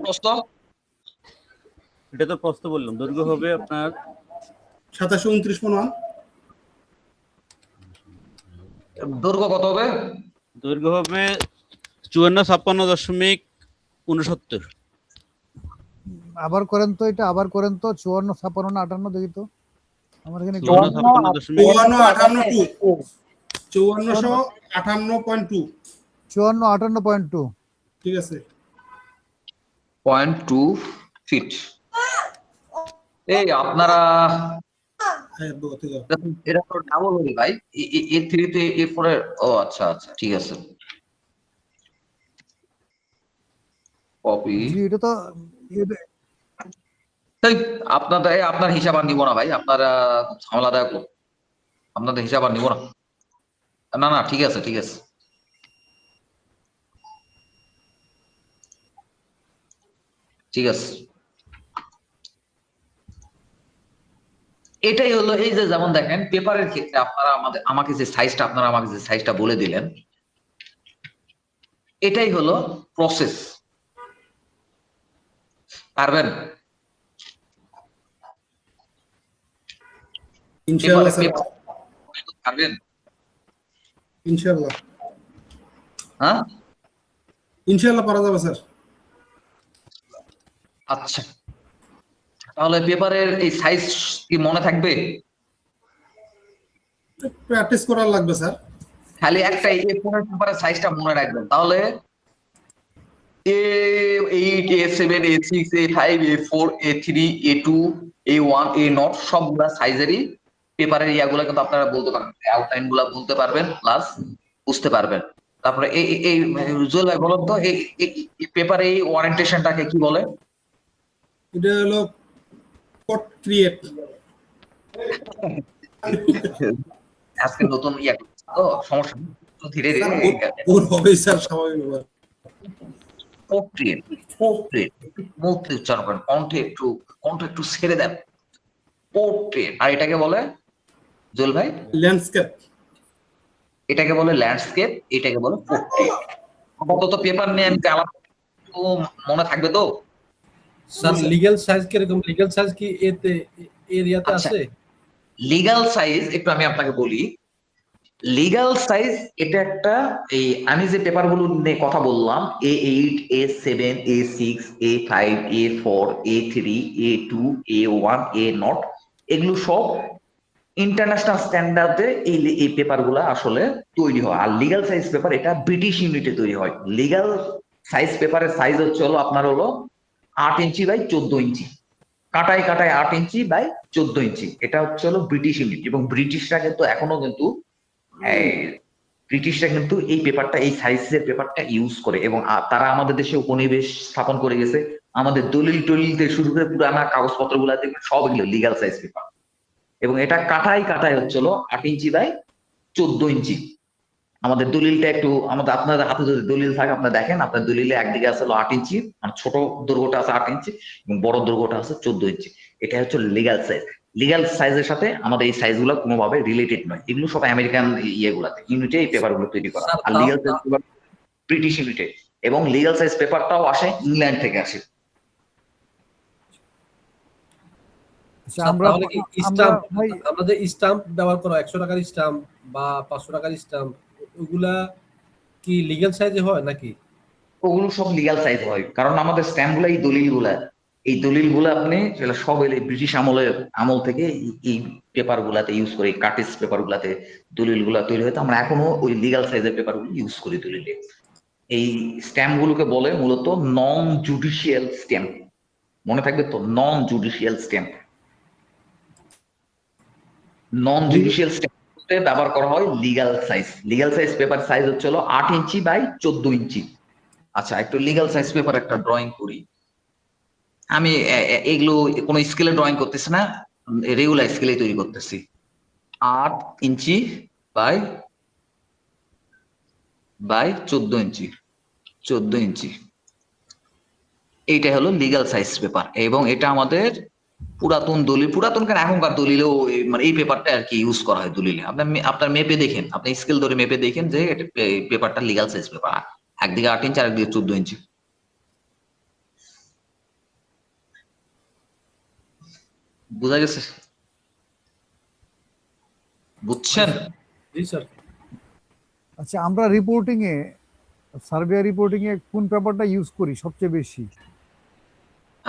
প্রস্থ এটা তো প্রস্থ বললাম, দৈর্ঘ্য হবে আপনার 2729.1। দৈর্ঘ্য কত হবে? দৈর্ঘ্য হবে 54.56.69। আবার করেন তো, এটা আবার করেন তো, 54, 56, 58 দেখি তো আমার এখানে 54.56.62 5458.2 54, 58.2। ঠিক আছে 0.2 ফিট। এই আপনারা এটা তো ডাবল হলি ভাই, A3 তে A4 এর। ও আচ্ছা ঠিক আছে, কপি। জি এটা তো আপনার হিসাব আর নিব না ভাই, আপনারা ঝামেলাদায়ক লোক, আপনাদের হিসাব আর নিব না। না ঠিক আছে এটাই হলো। এই যে যেমন দেখেন পেপারের ক্ষেত্রে আপনারা আমাকে যে সাইজটা বলে দিলেন, এটাই হলো প্রসেস। পারবেন? ইনশাআল্লাহ স্যার, পারবেন? ইনশাআল্লাহ হ্যাঁ ইনশাআল্লাহ পারা যাবে স্যার। আচ্ছা তাহলে পেপারের এই সাইজ কি মনে থাকবে? প্র্যাকটিস করার লাগবে স্যার। খালি একটা A4 পেপারের সাইজটা মনে রাখবেন, তাহলে A8 A7 A6 A5 A4 A3 A2 A1 A0 সবগুলা সাইজেরই পেপারের ইয়াগুলো কিন্তু আপনারা বলতে পারবেন, আউটলাইন গুলা বলতে পারবেন, প্লাস বুঝতে পারবেন। তারপরে এই জুয়েল ভাই বলেন তো এই পেপারে এই ওরিয়েন্টেশনটাকে কি বলে? এটা হলো কোড ক্রিয়েট। আজকে নতুন ইয়া তো সমস্যা ধীরে ওর হবে স্যার, স্বাভাবিক ব্যাপার। পোর্ট্রেট মুখে উচ্চারণ করেন, কণ্ঠ একটু ছেড়ে দেন। পোর্ট্রেট। আর এটাকে বলে জুয়েল ভাই? ল্যান্ডস্কেপ। এটাকে বলে ল্যান্ডস্কেপ, এটাকে বলে পোর্ট্রেট। আপাতত পেপার নিয়ে আমি আলাপ তো মনে থাকবে তো? স্যার লিগ্যাল সাইজ কিরকম? লিগ্যাল সাইজ কি এরিয়াতে আছে? লিগ্যাল সাইজ একটু আমি আপনাকে বলি। লিগ্যাল সাইজ এটা একটা, আমি যে পেপারগুলো নিয়ে কথা বললাম, A8 A7 A6 A5 A4 A3 A2 A1 A0, এগুলো সব ইন্টারন্যাশনাল স্ট্যান্ডার্ডে এই পেপারগুলো আসলে তৈরি হয়। আর লিগ্যাল সাইজ পেপার এটা ব্রিটিশ ইউনিটে তৈরি হয়। লিগ্যাল সাইজ পেপারের সাইজ হচ্ছে হলো আপনার হলো 8 ইঞ্চি বাই 14 ইঞ্চি, কাটায় 8 ইঞ্চি বাই 14 ইঞ্চি। এটা হচ্ছে হলো ব্রিটিশ ইউনিট, এবং ব্রিটিশরা কিন্তু এখনো কিন্তু এই পেপারটা, এই সাইজের পেপারটা ইউজ করে, এবং তারা আমাদের দেশে উপনিবেশ স্থাপন করে গেছে। আমাদের দলিল টলিল শুরু করে পুরানা কাগজপত্র গুলা দেখবেন সব এগুলো লিগ্যাল সাইজ পেপার, এবং এটা কাটায় হচ্ছিল 8 ইঞ্চি বাই 14 ইঞ্চি। আমাদের দলিলটা একটু আমাদের আপনাদের হাতে যদি দলিল থাকে আপনারা দেখেন, আপনার দলিলে একদিকে আছে হলো 8 ইঞ্চি, মানে ছোট দৈর্ঘ্যটা আছে 8 ইঞ্চি এবং বড় দৈর্ঘ্যটা আছে 14 ইঞ্চি। এটা হচ্ছে লিগ্যাল সাইজ। লিগ্যাল সাইজের সাথে আমাদের এই সাইজগুলো কোনোভাবে রিলেটেড নয়, এগুলো সব আমেরিকান ইয়েগুলাতে ইউনিটে এই পেপারগুলো তৈরি করা। স্যার, আর লিগ্যাল সাইজ পেপার ব্রিটিশ ইউনিটে, এবং লিগ্যাল সাইজ পেপারটাও আসে ইংল্যান্ড থেকে আসে। আচ্ছা, স্যার, আমরা তাহলে কি আমরা স্টাম্প, ভাই আমরা যে স্টাম্প ব্যবহার করা 100 টাকার স্টাম্প বা 500 টাকার স্টাম্প, ওগুলা কি লিগ্যাল সাইজে হয় নাকি? ওগুলো সব লিগ্যাল সাইজ হয়, কারণ আমাদের স্ট্যাম্পগুলো এই দলিলগুলো আপনি সেটা সব এই ব্রিটিশ আমল থেকে এই পেপার গুলাতে ইউজ করি, কার্টিজ পেপার গুলাতে দলিলগুলা তৈরি হয়। তো আমরা এখনো ওই লিগ্যাল সাইজের পেপার গুলো ইউজ করি দলিলে। এই স্ট্যাম্প গুলোকে বলে মূলত নন জুডিশিয়াল স্ট্যাম্প, মনে থাকবে তো, non judicial stamp. Non judicial স্ট্যাম্পে ব্যবহার করা হয় legal size. Legal size paper size হচ্ছে হলো 8 ইঞ্চি বাই 14 ইঞ্চি। আচ্ছা, একটু লিগ্যাল সাইজ পেপার একটা ড্রয়িং করি। আমি এগুলো কোনো স্কেলে ড্রয়িং করতেছি না, রেগুলার স্কেলে তৈরি করতেছি। 8 ইঞ্চি বাই 14 ইঞ্চি, 14 ইঞ্চি। এইটা হলো লিগ্যাল সাইজ পেপার, এবং এটা আমাদের পুরাতন দলিল, পুরাতন কেন এখনকার দলিলেও মানে এই পেপারটা আর কি ইউজ করা হয় দলিলে। আপনার মেপে দেখেন, আপনি স্কেল ধরে মেপে দেখেন যে পেপারটা লিগ্যাল সাইজ পেপার, একদিকে 8 ইঞ্চি আর একদিকে 14 ইঞ্চি। বুঝা গেছে? বুঝছেন? জি স্যার। আচ্ছা, আমরা রিপোর্টিং এ, সার্ভে রিপোর্টিং এ কোন পেপারটা ইউজ করি সবচেয়ে বেশি?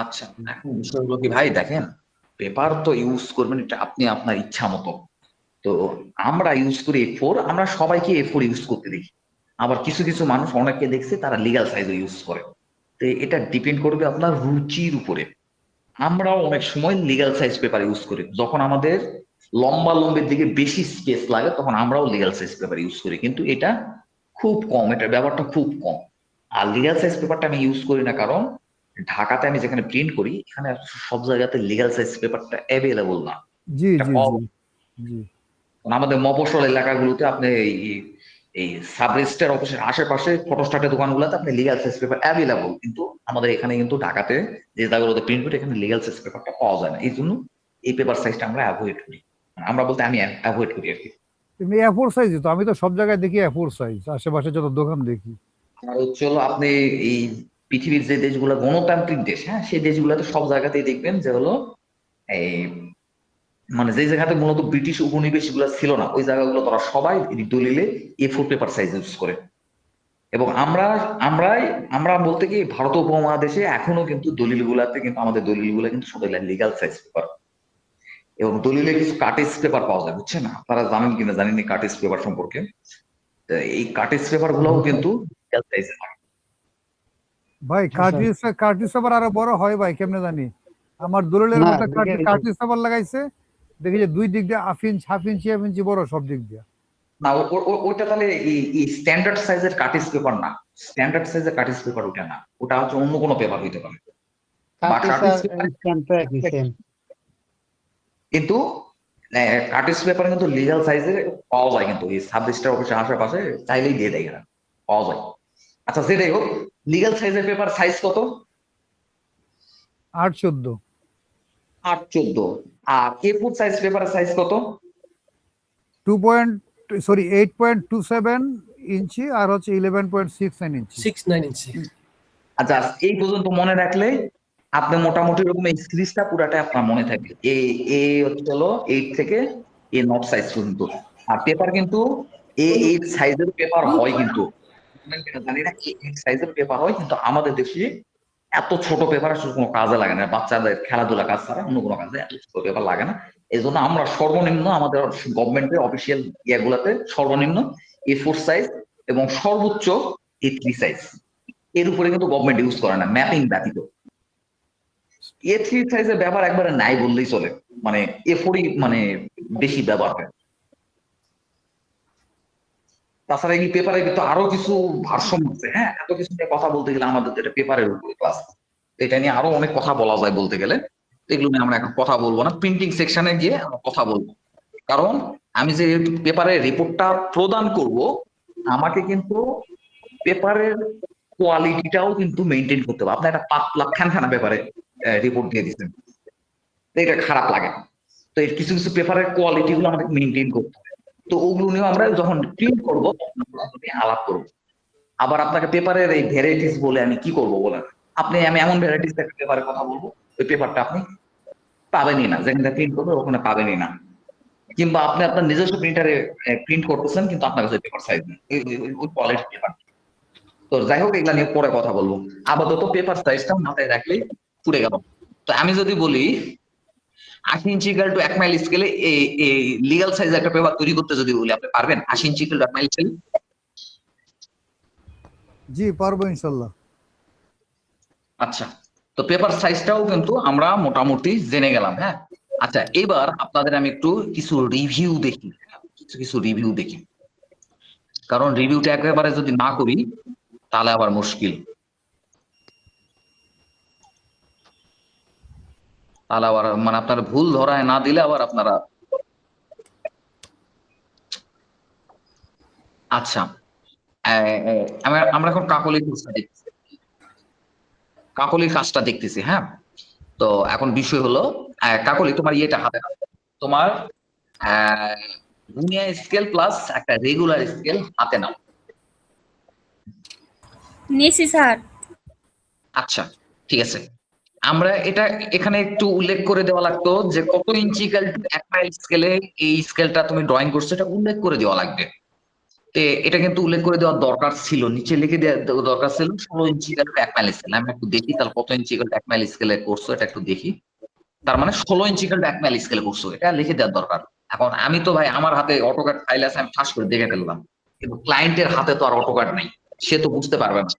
আচ্ছা, এখন বিষয়গুলো কি ভাই দেখেন, পেপার তো ইউজ করবেন এটা আপনি আপনার ইচ্ছা মতো। তো আমরা ইউজ করি A4, আমরা সবাইকে A4 ইউজ করতে দেখি। আবার কিছু কিছু মানুষ অনেককে দেখছে তারা লিগ্যাল সাইজও ইউজ করে। তো এটা ডিপেন্ড করবে আপনার রুচির উপরে। আমরাও অনেক সময় লিগ্যাল সাইজ পেপার ইউজ করি, যখন আমাদের লম্বা লম্বির দিকে বেশি স্পেস লাগে তখন আমরাও লিগ্যাল সাইজ পেপার ইউজ করি, কিন্তু এটা খুব কম, এটার ব্যবহারটা খুব কম। আর লিগ্যাল সাইজ পেপারটা আমি ইউজ করি না, কারণ ঢাকাতে আমি যেখানে প্রিন্ট করি এখানে সব জায়গাতে লিগ্যাল সাইজ পেপারটা অ্যাভেলেবল না। জি এটা জি পাওয়া জি জি। আমাদের মফস্বল এলাকাগুলোতে আপনি এই সাব রেজিস্ট্রার অফিসের আশেপাশে ফটোস্টাটের দোকানগুলোতে আপনি লিগ্যাল সাইজ পেপার অ্যাভেলেবল, কিন্তু আমাদের এখানে কিন্তু ঢাকাতে যে জায়গাগুলোতে প্রিন্ট করি এখানে লিগ্যাল সাইজ পেপারটা পাওয়া যায় না। এই জন্য এই পেপার সাইজটা আমরা অ্যাভয়েড করি, আমরা বলতে আমি অ্যাভয়েড করি আর কি। তুমি A4 সাইজ তো, আমি তো সব জায়গায় দেখি A4 সাইজ, আশেপাশে যত দোকান দেখি। আর হচ্ছে হলো আপনি এই পৃথিবীর যে দেশগুলো গণতান্ত্রিক দেশ, হ্যাঁ, সেই দেশগুলোতে সব জায়গাতেই দেখবেন যে হলো এই মানে যে জায়গাতে মূলত ব্রিটিশ উপনিবেশ গুলো ছিল না ওই জায়গাগুলো তারা সবাই দলিলে A4 পেপার সাইজ ইউজ করে। এবং আমরা বলতে কি ভারত উপমহাদেশে এখনো কিন্তু দলিলগুলাতে কিন্তু আমাদের দলিলগুলো কিন্তু সবাই লিগ্যাল সাইজ পেপার, এবং দলিলে কিছু কাটেজ পেপার পাওয়া যায়, বুঝছেন? আপনারা জানেন কিনা জানেন না কাটেজ পেপার সম্পর্কে। এই কাটেজ পেপার গুলোও কিন্তু লিগ্যাল সাইজে থাকে। ভাই কার্টিজ পেপার আরো বড় হয় ভাই, কেমনে জানি? আমার দলিলের মধ্যে কার্টিজ পেপার লাগাইছে, দেখি যে দুই দিক দিয়ে হাফ ইঞ্চি বড় সব দিক দিয়ে। না, ওইটা তাহলে এই স্ট্যান্ডার্ড সাইজের কাটেজ পেপার না, স্ট্যান্ডার্ড সাইজের কাটেজ পেপার ওটা না, ওটা হচ্ছে অন্য কোনো পেপার হইতে পারে। কিন্তু কাটেজ পেপার কিন্তু লিগ্যাল সাইজে পাওয়া যায়, কিন্তু এই সাব রেজিস্ট্রার অফিসের আশেপাশে চাইলেই দিয়ে দেয়, এরা পাওয়া যায়। আচ্ছা, যেটাই হোক, লিগ্যাল সাইজের পেপার সাইজ কত? 8-14। 8-14। আর A4 সাইজ পেপারের সাইজ কত? 8.27 ইঞ্চি আর হচ্ছে 11.69 ইঞ্চি। 69 ইঞ্চি। আচ্ছা, এই পর্যন্ত মনে রাখলে আপনি মোটামুটি এরকম এই সিরিজটা পুরাটা আপনার মনে থাকবে। এ হচ্ছে হলো 8 থেকে A0 সাইজ পর্যন্ত। আর পেপার কিন্তু A8 সাইজের পেপার হয়, কিন্তু জানি না A8 সাইজের পেপার হয়, কিন্তু আমাদের দেশে এত ছোট পেপার আসলে কোনো কাজে লাগে না, বাচ্চাদের খেলাধুলা কাজ ছাড়া অন্য কোনো কাজে এত ছোট পেপার লাগে না। এই জন্য আমরা সর্বনিম্ন আমাদের গভর্নমেন্টের অফিসিয়াল ইয়েগুলাতে সর্বনিম্ন A4 সাইজ এবং সর্বোচ্চ A3 সাইজ, এর উপরে কিন্তু গভর্নমেন্ট ইউজ করে না, ম্যাপিং ব্যতীত। A3 সাইজের ব্যবহার একবারে নাই বললেই চলে, মানে A4ই মানে বেশি ব্যবহার হয়। তাছাড়া এই পেপারে কিন্তু আরো কিছু ভারসাম্য আছে, হ্যাঁ, এত কিছু নিয়ে কথা বলতে গেলে আমাদের এটা পেপারের উপরে ক্লাস, এটা নিয়ে আরো অনেক কথা বলা যায় বলতে গেলে, এগুলো নিয়ে আমরা এখন কথা বলবো না, প্রিন্টিং সেকশনে গিয়ে আমরা কথা বলবো। কারণ আমি যে পেপারের রিপোর্টটা প্রদান করব আমাকে কিন্তু পেপারের কোয়ালিটিটাও কিন্তু মেনটেন করতে হবে। আপনি একটা পাতলা খানখানা পেপারে রিপোর্ট দিয়ে দিচ্ছেন, তো এটা খারাপ লাগে। তো এর কিছু কিছু পেপারের কোয়ালিটি গুলো আমাদের মেনটেন করতে হবে। তো ওগুলো নিয়ে আমরা যখন প্রিন্ট করবো আলাপ করবো। আবার আপনাকে পেপারের এই ভ্যারাইটিস বলে আমি কি করবো বলেন? আমি এমন ভ্যারাইটিস একটা পেপারের কথা বলবো, ওই পেপারটা আপনি পাবেনই না, যেখানে প্রিন্ট করবে ওখানে পাবেনই না। কিংবা আপনি আপনার নিজস্ব প্রিন্টারে প্রিন্ট করতেছেন, কিন্তু আপনার কাছে পেপার সাইজ নেই, ওই কোয়ালিটি পেপার। তো যাই হোক, এগুলা নিয়ে পরে কথা বলবো। আপাতত পেপার সাইজটা মাথায় রাখলেই পুড়ে গেল। তো আমি যদি বলি 80 ইঞ্চি ইকুয়াল টু 1 মাইল স্কেলে এই লিগ্যাল সাইজ একটা পেপার তৈরি করতে যদি বলি, আপনি পারবেন 80 ইঞ্চি ইকুয়াল টু 1 মাইল স্কেলে? জি পারবো ইনশাল্লাহ। আচ্ছা, তো পেপার সাইজটাও কিন্তু আমরা মোটামুটি জেনে গেলাম। হ্যাঁ, আচ্ছা, এবার আপনাদের আমি একটু কিছু রিভিউ দেখি, কিছু রিভিউ দেখি, কারণ রিভিউটা একেবারে যদি না করি তাহলে আবার মুশকিল। তাহলে আবার মানে আপনারা ভুল ধরায় না দিলে আবার আপনারা। আচ্ছা, আমরা এখন কাকলির কাজটা দেখতেছি, কাকলির কাজটা দেখতেছি। হ্যাঁ, তো এখন বিষয় হলো, কাকলি তোমার ইয়েটা হাতে নাও, তোমার গুনিয়া স্কেল প্লাস একটা রেগুলার স্কেল হাতে নাও। নিছি স্যার। আচ্ছা, ঠিক আছে। আমরা এটা এখানে একটু উল্লেখ করে দেওয়া লাগতো যে কত ইঞ্চি ইকুয়াল টু 1 মাইল স্কেলে এই স্কেলটা তুমি ড্রয়িং করছো, এটা উল্লেখ করে দেওয়া লাগবে। এটা কিন্তু উল্লেখ করে দেওয়ার দরকার ছিল, নিচে লিখে দেওয়া দরকার ছিল 16 inch equal to 1 mile scale. আমি একটু দেখি তাহলে কত ইঞ্চি ইকুয়াল টু 1 মাইল স্কেলে করছো, এটা একটু দেখি। তার মানে 16 ইঞ্চি ইকুয়াল টু 1 মাইল স্কেলে করছো, এটা লিখে দেওয়ার দরকার। এখন আমি তো ভাই আমার হাতে অটোক্যাড ফাইল আছে, আমি ফাঁস করে দেখে ফেললাম, কিন্তু ক্লায়েন্টের হাতে তো আর অটোক্যাড নেই, সে তো বুঝতে পারবে না।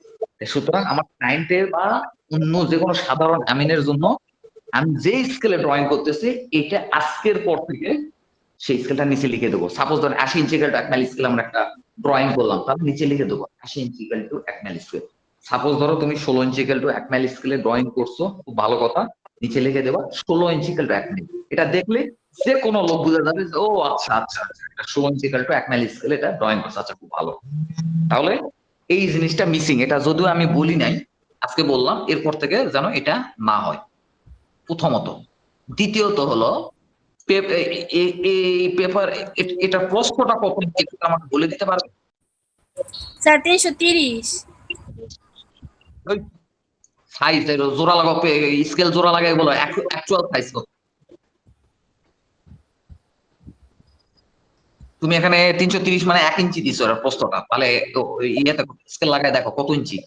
সুতরাং আমার ক্লায়েন্টের বা অন্য যে কোনো সাধারণ আমিনের জন্য আমি যে স্কেলে ড্রয়িং করতেছি, এটা আজকের পর থেকে সেই স্কেলটা নিচে লিখে দেবো। সাপোজ ধরেন 80 ইঞ্চি ইকুয়াল টু 1 মাইল স্কেল আমরা একটা ড্রয়িং করলাম, তাহলে নিচে লিখে দেবো 80 ইঞ্চি equal to 1 mile scale. Suppose ধরো তুমি 16 ইঞ্চি ইকুয়াল টু 1 মাইল স্কেলে ড্রয়িং করছো, খুব ভালো কথা, নিচে লিখে দেবা 16 ইঞ্চি ইকুয়াল টু 1 মাইল। এটা দেখলে যে কোনো লোক বুঝে যাবে যে ও আচ্ছা আচ্ছা আচ্ছা, 16 ইঞ্চি ইকুয়াল টু 1 মাইল স্কেলে এটা ড্রয়িং করছে, আচ্ছা খুব ভালো। তাহলে এই জিনিসটা মিসিং, এটা যদিও আমি বলি নাই, আজকে বললাম, এরপর থেকে যেন এটা না হয়, প্রথমত। দ্বিতীয়ত হলো এই পেপার, এটা প্রশ্নটা কত একটু আমাকে বলে দিতে পারবে? স্যার 330। সাইজ জোড়া লাগাও, স্কেল জোড়া লাগাই বলো অ্যাকচুয়াল সাইজ কত? তুমি এখানে 330 মানে 1 ইঞ্চি দিছো প্রশ্নটা, তাহলে ইয়েতে স্কেল লাগাই দেখো কত ইঞ্চি।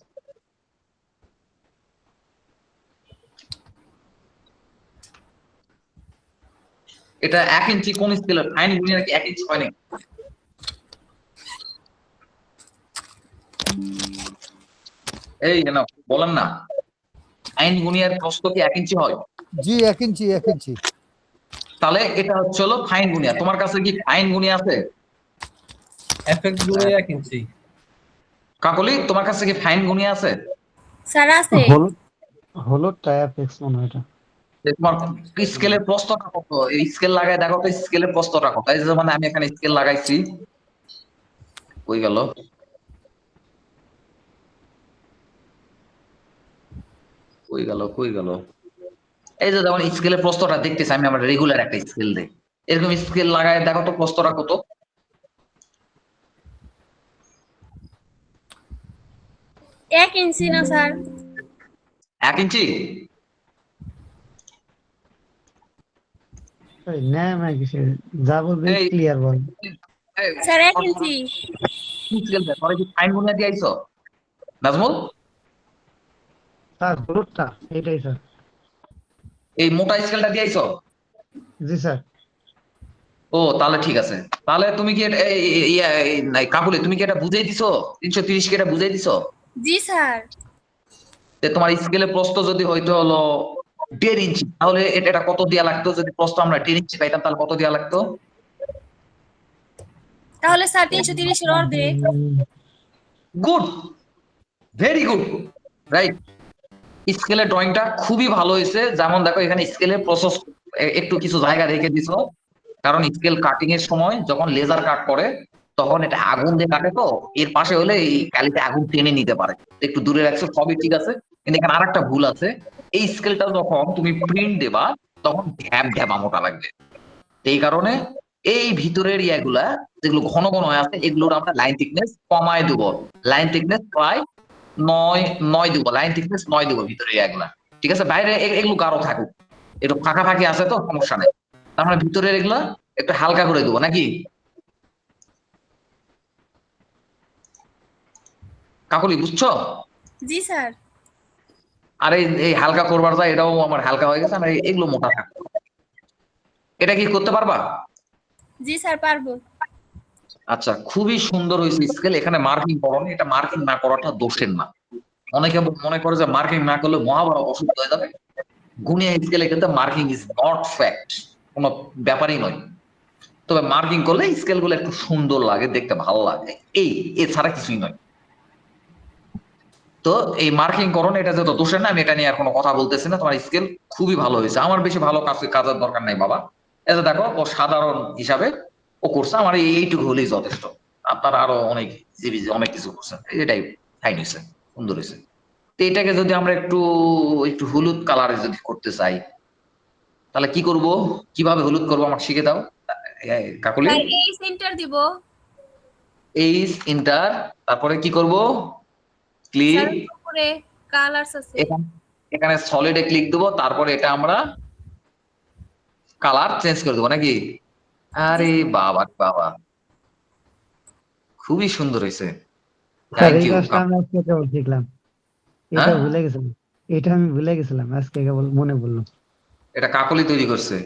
এটা 1 ইঞ্চি কোন স্কেলের? ফাইন গুনিয়া নাকি 1 ইঞ্চি হয় নাকি? এই না বলেন না, ফাইন গুনিয়ার প্রস্থ কি 1 ইঞ্চি হয়? জি 1 ইঞ্চি 1 ইঞ্চি। তাহলে এটা হচ্ছে হলো ফাইন গুনিয়া। তোমার কাছে কি ফাইন গুনিয়া আছে? এফএক্স গুনিয়া 1 ইঞ্চি। কাকলি তোমার কাছে কি ফাইন গুনিয়া আছে? স্যার আছে। হলো টাইপ এক্স মনে হয় এটা। তোমার স্কেলের প্রস্থটা কত? এই স্কেল লাগায় দেখো তো স্কেলের প্রস্থটা কত। এই যে মানে আমি এখানে স্কেল লাগাইছি, কই গেল? কই গেল? এই যে যেমন স্কেলের প্রস্থটা দেখতেছি আমি, আমার রেগুলার একটা স্কেল দেই, এরকম স্কেল লাগায় দেখো তো প্রস্থটা কত। 1 ইঞ্চি না স্যার? 1 ইঞ্চি? না না কিছু যা বলবে ক্লিয়ার বল। স্যার 1 ইঞ্চি। স্কেল দে, পরে কি ফাইন গুনিয়া দিয়ে আইছো নাজমুল? স্যার হলোটা এটাই স্যার। এই মোটা স্কেলটা দিয়ে আইছো? জি স্যার। ও তাহলে ঠিক আছে। তাহলে তুমি কি কাকুলি তুমি কি এটা বুঝাই দিছো? 330 কি এটা বুঝাই দিছো? জি স্যার। তোমার স্কেলে প্রস্থ যদি হইতো হলো 1.5 ইঞ্চি, তাহলে এটা কত দেয়া লাগতো? যদি প্রস্থ আমরা 1.5 ইঞ্চি পাইতাম তাহলে কত দেয়া লাগতো? তাহলে স্যার 330 এর অর্ধেক। Good, very good, right. স্কেলের ড্রয়িংটা খুবই ভালো হয়েছে। যেমন দেখো এখানে স্কেলের প্রসেস একটু কিছু জায়গা রেখে দিছো, কারণ স্কেল কাটিং এর সময় যখন লেজার কাট করে তখন এটা আগুন দিয়ে কাটে, তো এর পাশে হলে এই কালিতে আগুন টেনে নিতে পারে। একটু দূরে রাখছো, সবই ঠিক আছে, কিন্তু এখানে আরেকটা ভুল আছে। এই স্কেলটা যখন তুমি প্রিন্ট দেবা তখন ঢ্যাব ঢ্যাবা মোটা লাগবে। এই কারণে এই ভিতরের ইয়াগুলা যেগুলো ঘন ঘন হয়ে আছে এগুলোর আমরা লাইন থিকনেস কমায় দেবো। লাইন থিকনেস প্রায় 9 দেবো, লাইন থিকনেস 9 দেবো ভিতরের ইয়াগুলা। ঠিক আছে, বাইরে এগুলো গাঢ় থাকুক, একটু ফাঁকা ফাঁকি আছে তো সমস্যা নেই। তার মানে ভিতরের এগুলা একটু হালকা করে দেবো নাকি কাকুলি, বুঝছো? জি স্যার। আর এই হালকা করবার যায়, এটাও আমার হালকা হয়ে গেছে, আমার এগুলো মোটা থাকবে। এটা কি করতে পারবা? জি স্যার পারবো। আচ্ছা, খুবই সুন্দর হয়েছে স্কেল। এখানে মার্কিং করো না, এটা মার্কিং না করাটা দোষের না। অনেকে মনে করে যে মার্কিং না করলে মহাবড় অসুবিধা হয়ে যাবে। গুনিয়া স্কেলে কিন্তু মার্কিং ইজ নট ফ্যাক্ট, কোনো ব্যাপারই নয়। তবে মার্কিং করলে স্কেল গুলো একটু সুন্দর লাগে, দেখতে ভালো লাগে, এই এছাড়া কিছুই নয়। তো এই মার্কিং করণ এটা যেহেতু দোষের না, আমি এটা নিয়ে আর কোনো কথা বলতেছি না। তোমার স্কেল খুবই ভালো হয়েছে, আমার বেশি ভালো কাজের দরকার নাই বাবা। এটা দেখো, ও সাধারণ হিসাবে ও করছে, আমার এইটুকু হলেই যথেষ্ট। আপনারা আরো অনেক অনেক কিছু করছেন, এটাই ফাইন হয়েছে, সুন্দর হয়েছে। তো এটাকে যদি আমরা একটু একটু হলুদ কালারে যদি করতে চাই, তাহলে কি করব, কিভাবে হলুদ করবো আমার শিখে দাও কাকুলি। স্যার এই সেন্টার দিব। এই ইন্টার, তারপরে কি করব, ক্লিক, স্যার উপরে কালারস আছে। এখানে সলিডে ক্লিক দেবো, তারপরে এটা আমরা কালার চেঞ্জ করে দেবো নাকি? আরে বাবা বাবা, খুবই সুন্দর হয়েছে, স্যার থ্যাংক এই ইউ। কাজটা আমি আজকে কেবল শিখলাম, এটা ভুলে গেছিলাম, এটা আমি ভুলে গেছিলাম, আজকে কেবল মনে পড়লো। এটা কাকলি তৈরি করছে,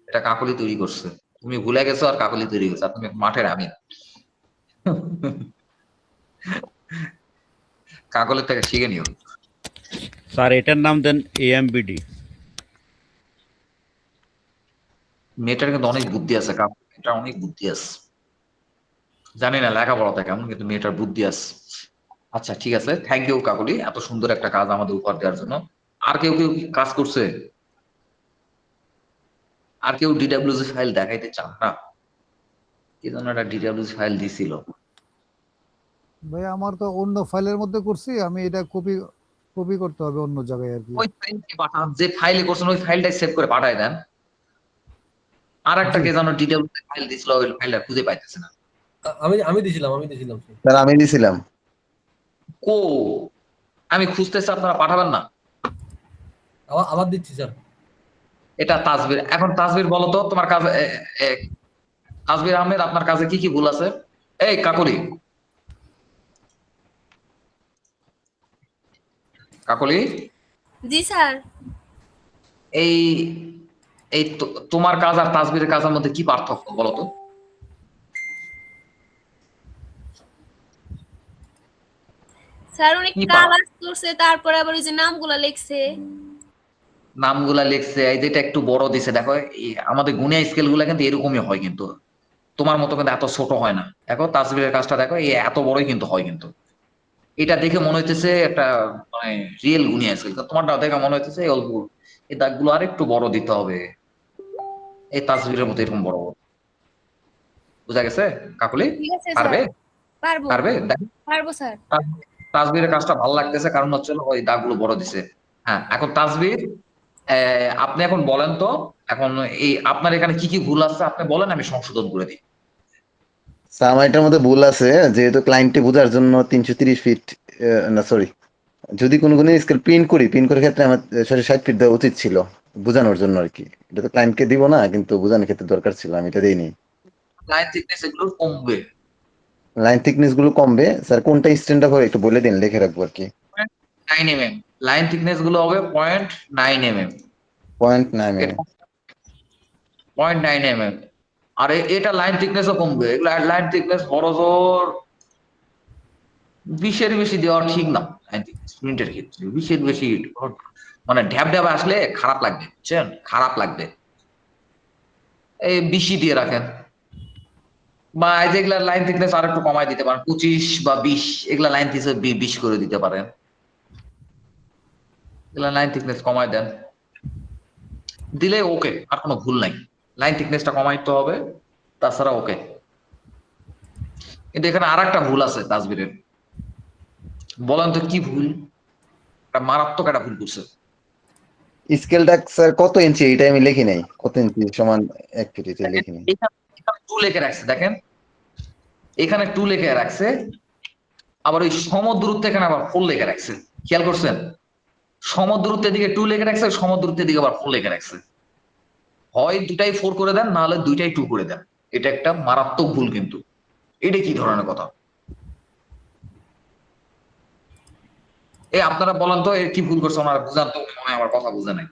এটা কাকলি তৈরি করছে। তুমি ভুলে গেছো আর কাকলি তৈরি করছে, আর তুমি মাঠের আমি কাকলের থেকে শিখে নিও। স্যার এটার নাম দেন AMBD। মেয়েটার কিন্তু অনেক বুদ্ধি আছে, এটা অনেক বুদ্ধি আছে, জানি না লেখাপড়াটা কেমন, কিন্তু মেয়েটার বুদ্ধি আছে। আচ্ছা ঠিক আছে, থ্যাংক ইউ কাকলি, এত সুন্দর একটা কাজ আমাদের উপহার দেওয়ার জন্য। আর কেউ কেউ কি কাজ করছে? আর কেউ ডিডাব্লিউজি ফাইল দেখাইতে চান না? কি জন্য একটা ডিডাব্লিউজি ফাইল দিছিল। ভাই আমার তো অন্য ফাইলের মধ্যে করছি, আমি এটা কপি কপি করতে হবে অন্য জায়গায় আর কি। ওই ফাইলটি পাঠান, যে ফাইলে করছেন ওই ফাইলটাই সেভ করে পাঠায় দেন। আর একটা জি। কে যেন ডিডাব্লিউজি ফাইল দিছিল, ওই ফাইলটা খুঁজে পাইতেছে না। আমি দিছিলাম স্যার আমি দিছিলাম। কো, আমি খুঁজতেছি, আপনারা পাঠাবেন না? আবার দিচ্ছি স্যার। এটা তাজবির। এখন তাজবির বলো তো তোমার কাজে, তাজবির আহমেদ আপনার কাজে কি কি ভুল আছে? এই কাকলি, কাকলি, জি স্যার। এই এই তোমার কাজ আর তাজবিরের কাজের মধ্যে কি পার্থক্য বলো তো? স্যার উনি কি কালার করছে, তারপরে আবার ওই যে নামগুলা লিখছে। নামগুলা লিখছে, এই যেটা একটু বড় দিছে দেখো, আমাদের গুনিয়া স্কেল গুলা কিন্তু এরকমই হয়, কিন্তু তোমার মতো কিন্তু এত ছোট হয় না। দেখো তাজবিরের কাজটা দেখো, এই এত বড়ই কিন্তু হয়, কিন্তু এটা দেখে মনে হইতেছে একটা মানে রিয়েল গুনিয়া স্কেল, তোমারটা দেখে মনে হইতেছে এই অল্প, এই দাগগুলো আর একটু বড় দিতে হবে, এই তাজবিরের মতো এরকম বড় বড়। বুঝা গেছে কাকুলি? ঠিক আছে পারবে? স্যার, পারবো পারবে? দেখো পারবো স্যার। তাজবিরের কাজটা ভালো লাগতেছে, কারণ হচ্ছে ওই দাগগুলো বড় দিছে। হ্যাঁ, এখন তাজবির, আপনি এখন বলেন তো, এখন এই আপনার এখানে কি কি ভুল আছে আপনি বলেন, আমি সংশোধন করে দিই। স্যার আমার এটার মধ্যে ভুল আছে, যেহেতু ক্লায়েন্টকে বোঝার জন্য 330 ফিট, না সরি, যদি কোনো স্কেল প্রিন্ট করার ক্ষেত্রে আমার 60 ফিট দেওয়া উচিত ছিল, বোঝানোর জন্য আর কি। এটা তো ক্লায়েন্টকে দিব না, কিন্তু বোঝানোর ক্ষেত্রে দরকার ছিল, আমি এটা দিইনি। লাইন থিকনেস এগুলো কমবে, লাইন থিকনেস গুলো কমবে স্যার, কোনটা স্ট্যান্ডার্ড হবে একটু বলে দিন, লিখে রাখবো আর কি। 9 mm লাইন থিকনেস গুলো হবে 0.9 mm, 0.9 এটা 0.9 mm। আর এটা লাইন থিকনেসও কমবে, এগুলো লাইন থিকনেস বড় জোর 20-এর বেশি দেওয়া ঠিক না। লাইন থিকনেস প্রিন্টের ক্ষেত্রে 20-এর বেশি মানে ঢ্যাব ঢ্যাব আসলে খারাপ লাগবে, বুঝছেন, খারাপ লাগবে। এই 20 দিয়ে রাখেন, বা এই যেগুলা লাইন থিকনেস আর একটু কমাই দিতে পারেন, 25 বা 20, এগুলা লাইন থিকনেস 20 করে দিতে পারেন, এগুলা লাইন থিকনেস কমাই দেন, দিলে ওকে, আর কোনো ভুল নাই। লাইন থিকনেসটা কমাইতে হবে, তাছাড়া ওকে। কিন্তু এখানে আরেকটা ভুল আছে তাসবিরের। বলেন তো কি ভুল? একটা মারাত্মক একটা ভুল করছে। স্কেলটা স্যার কত ইঞ্চি এটা আমি লিখি নাই, কত ইঞ্চি সমান 1 ফিট এটা দেখেন, লিখি নাই। এখানে 2 লিখে রাখছে, দেখেন এখানে 2 লিখে রাখছে, আবার ওই সমদূরত্ব এখানে আবার 4 লিখে রাখছে। খেয়াল করছেন? সমদূরত্বের দিকে 2 লিখে রাখছে, সমদূরত্বের দিকে আবার 4 লিখে রাখছে। হয় দুটাই 4 করে দেন, না হলে দুইটাই 2 করে দেন। এটা একটা মারাত্মক ভুল কিন্তু। এটা কি ধরনের কথা? আপনারা বলেন তো এর কি ভুল করছে, ওনারা বুঝান তো, মনে হয় আমার কথা বুঝে নাই।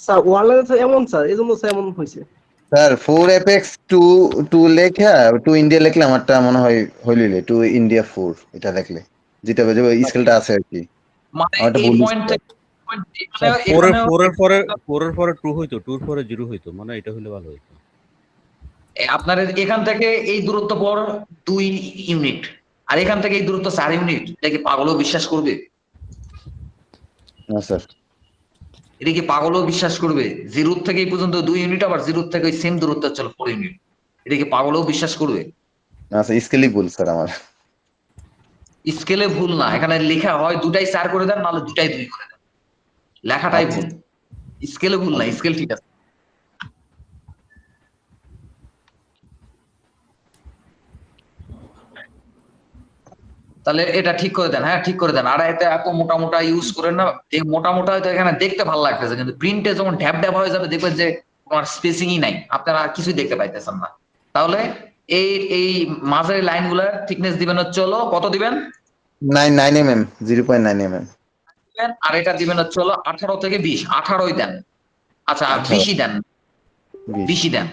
স্যার ওয়ার্ল্ডে তো এমন স্যার, এই জন্য স্যার এমন হয়েছে। স্যার 4 এপেক্স 2 লেখা 2 ইন্ডিয়া লিখলে আমারটা মনে হয় হইলিলে 2 ইন্ডিয়া 4 এটা লিখলে যেটা যে স্কেলটা আছে আর কি। মানে আমারটা এই ভুল পয়েন্ট থেকে স্যার এখানে 4 এর পরে 2 হইতো, 2 এর পরে 0 হইতো, মানে এটা হইলে ভালো হইতো। আপনার এখান থেকে এই দূরত্ব পর 2 ইউনিট, আর এখান থেকে এই দূরত্ব 4 ইউনিট। এটা কি পাগলও বিশ্বাস করবে? না স্যার, এটা কি পাগলও বিশ্বাস করবে? 0 থেকে এই পর্যন্ত 2 ইউনিট, আবার 0 থেকে ওই সেম দূরত্ব চল 4 ইউনিট। এটা কি পাগলও বিশ্বাস করবে? না স্যার স্কেলই ভুল স্যার আমার। স্কেলে ভুল না, এখানে লেখা হয় দুটাই 4 করে দেন, নাহলে দুটাই 2 করে দেন। লেখাটাই ভুল, স্কেলে ভুল না, স্কেল ঠিক আছে। তাহলে এটা ঠিক করে দেন, হ্যাঁ ঠিক করে দেন। আর এটা এত মোটা মোটা ইউজ করেন না, এই মোটা মোটা হয়তো এখানে দেখতে ভালো লাগতেছে, কিন্তু প্রিন্টে যখন ঢ্যাপ ঢ্যাপ হয়ে যাবে দেখবেন যে তোমার স্পেসিংই নাই, আপনারা আর কিছুই দেখতে পাইতেছেন না। তাহলে এই এই মাঝের লাইনগুলোর থিকনেস দিবেন হচ্ছে হলো কত দিবেন? 9 mm 0.9 mm। আর এটা দিবেন হচ্ছে হলো 18 থেকে 20, 18ই দেন। আচ্ছা 20ই দেন, 20ই দেন।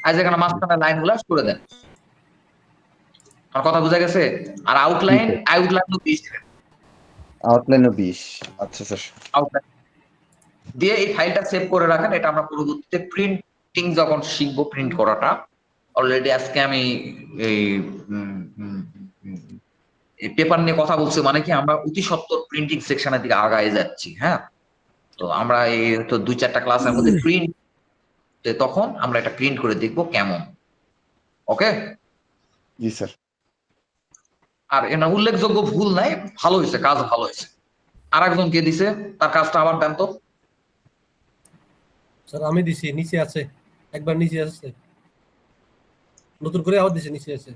আর যেখানে মাঝখানে লাইনগুলো করে দেন। আর কথা বোঝা গেছে? আর আউটলাইন 20 দিবেন। আউটলাইনও 20। আচ্ছা স্যার। আউটলাইন দিয়ে এই ফাইলটা সেভ করে রাখেন। এটা আমরা পরবর্তীতে প্রিন্টিং যখন শিখবো, প্রিন্ট করাটা অলরেডি আজকে আমি এই পেপার নিয়ে কথা বলছি, মানে কি আমরা অতি সত্বর প্রিন্টিং সেকশনের দিকে আগায় যাচ্ছি। হ্যাঁ, তো আমরা এই তো 2-4টা ক্লাসের মধ্যে প্রিন্ট, তখন আমরা এটা প্রিন্ট করে দেখবো কেমন। ওকে? জি স্যার। আর এটা উল্লেখযোগ্য ভুল নাই, ভালো হয়েছে, কাজ ভালো হয়েছে। আর একজন কে দিছে, তার কাজটা আবার দেন তো। স্যার আমি দিছি, নিচে আছে, একবার নিচে আছে, নতুন করে আবার দিছে, নিচে আছে।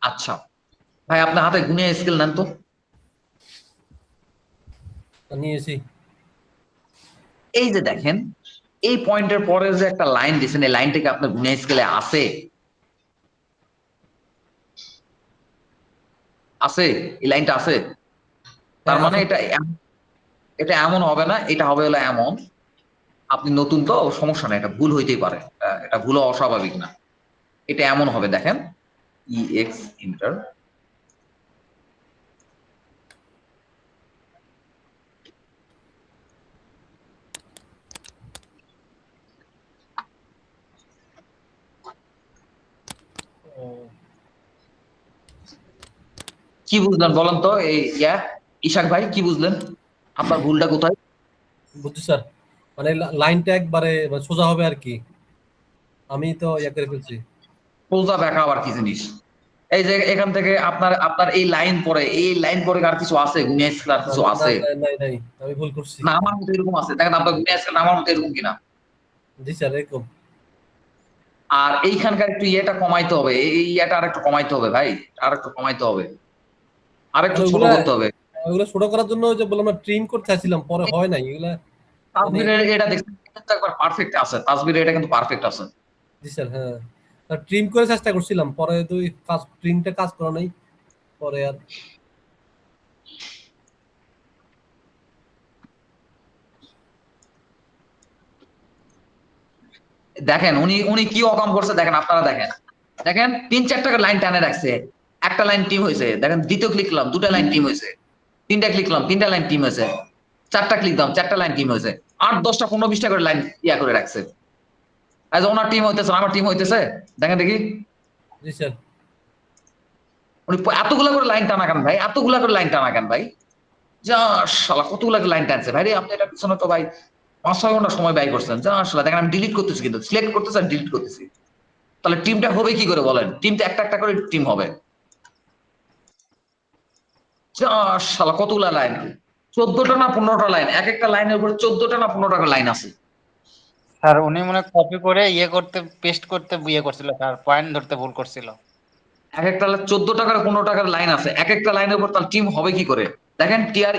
আচ্ছা ভাই, আপনার হাতে গুনিয়া স্কেল নেন তো। নিয়েছি। এই যে দেখেন, এই পয়েন্টের পরে যে একটা লাইন দিয়েছেন, এই লাইনটা কি আপনার গুনিয়া স্কেলে আছে? আছে, এই লাইনটা আছে। তার মানে এটা এমন হবে না, এটা হবে হলো এমন। আপনি নতুন তো, সমস্যা নাই, এটা ভুল হইতেই পারে, এটা ভুল অস্বাভাবিক না। এটা এমন হবে, দেখেন EX ইন্টার, কি বুঝলেন বলেন তো? এই ইশাক ভাই কি বুঝলেন? আপনার ভুলটা কোথায়? বুঝছি স্যার, মানে লাইনটা একবারে সোজা হবে আর কি, আমি তো ইয়া করে ফেলছি। সোজা ব্যাখ্যা আবার কি জিনিস? এই যে এখান থেকে আপনার আপনার এই লাইন পরে, এই লাইন পরে আর কিছু আছে? গুনিয়া স্কেল আর কিছু আছে? নাই, আমি ভুল করছি। না, আমার মতো এরকম আছে, দেখেন আপনার গুনিয়া স্কেল আমার মতো এরকম কিনা। জি স্যার এরকম। আর এইখানকার একটু ইয়েটা কমাইতে হবে, এই ইয়েটা আর একটু কমাইতে হবে ভাই, আর একটু কমাইতে হবে, আর একটু ছোট করতে হবে। ওগুলো ছোট করার জন্য যে বললাম না, ট্রিম করতে চাইছিলাম, পরে হয় নাই এগুলা। তাসবিরের এটা দেখছেন কিন্তু একবার পারফেক্ট আছে, তাসবিরের এটা কিন্তু পারফেক্ট আছে। জি স্যার, হ্যাঁ ট্রিম করে চেষ্টা করছিলাম, পরে দুই কাজ ট্রিমটা কাজ করা নাই, পরে আর দেখেন উনি উনি কি অকাম করছে, দেখেন আপনারা দেখেন, দেখেন 3-4টা লাইন টানে রাখছে, একটা লাইন টিম হয়েছে, দেখেন দ্বিতীয় ক্লিক করলাম 2টা লাইন টিম হয়েছে, 3টা ক্লিক করলাম 3টা লাইন টিম হয়েছে, 4টা ক্লিক দিলাম 4টা লাইন টিম হয়েছে, 8-10টা 15-20টা করে লাইন ইয়া করে রাখছে। আজ ওনার টিম হইতেছে, আমার টিম হইতেছে, দেখেন দেখি। জি স্যার। উনি এতগুলা করে লাইন টানা কেন ভাই? এতগুলা করে লাইন টানা কেন ভাই? যা শালা কতগুলো লাইন টানছে ভাই রে, আপনি এটা পিছনে তো ভাই 5-6 ঘন্টা সময় ব্যয় করছেন। যা শালা দেখেন আমি ডিলিট করতেছি, কিন্তু সিলেক্ট করতেছি আর ডিলিট করতেছি। তাহলে টিমটা হবে কি করে বলেন? টিম তো একটা একটা করে টিম হবে। যা শালা কতগুলা লাইন, 14টা না 15টা লাইন, এক একটা লাইনের উপরে 14টা না 15টা লাইন আছে। স্যার উনি মনে কপি করে করতে পেস্ট করতে করছিল স্যার, পয়েন্ট ধরতে ভুল করছিল। এক একটা 14টা করে 15টা করে লাইন আছে, এক একটা লাইনের উপর তার টিম হবে কি করে? দেখেন টিআর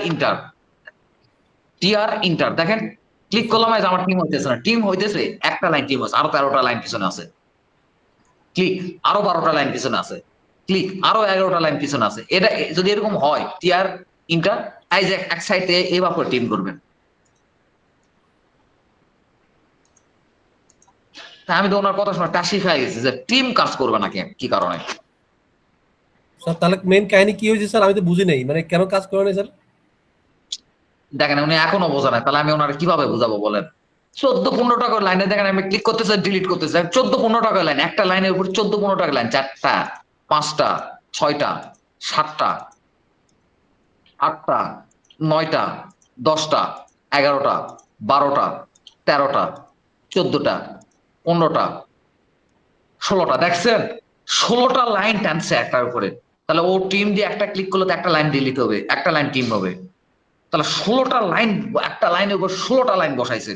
ইন্টার দেখেন, ক্লিক করলাম আমার টিম হইতেছে না, টিম হইতেছে একটা লাইন টিম আছে, আরো 13টা লাইন পিছনে আছে। ক্লিক, আরো 12টা লাইন পিছনে আছে। ক্লিক, আরো 11টা লাইন পিছনে আছে। এটা যদি এরকম হয় টিআর ইন্টার, এই যে এক সাইডে এভাবে টিম করবেন। তা আমি তো ওনার কথা শোনা টাসি খেয়ে গেছি যে টিম কাজ করবে না কি কারণে। স্যার তাহলে মেইন কাহিনী কি হয়েছে স্যার, আমি তো বুঝি নাই, মানে কেন কাজ করে নাই স্যার? দেখেন উনি এখনো বোঝা নাই, তাহলে আমি ওনার কিভাবে বুঝাবো বলেন? 14-15 টাকা লাইনে দেখেন আমি ক্লিক করতেছি ডিলিট করতেছি, 14-15 টাকা লাইন, একটা লাইনের উপর 14-15 টাকা লাইন, 4টা 5টা 6টা 7টা 8টা 9টা 10টা 11টা 12টা 13টা 14টা 15টা 16টা, দেখছেন 16টা লাইন টানছে একটার উপরে। তাহলে ও টিম দিয়ে একটা ক্লিক করলে তো একটা লাইন ডিলিট হবে, একটা লাইন টিম হবে। তাহলে 16টা লাইন, একটা লাইনের উপর 16টা লাইন বসাইছে।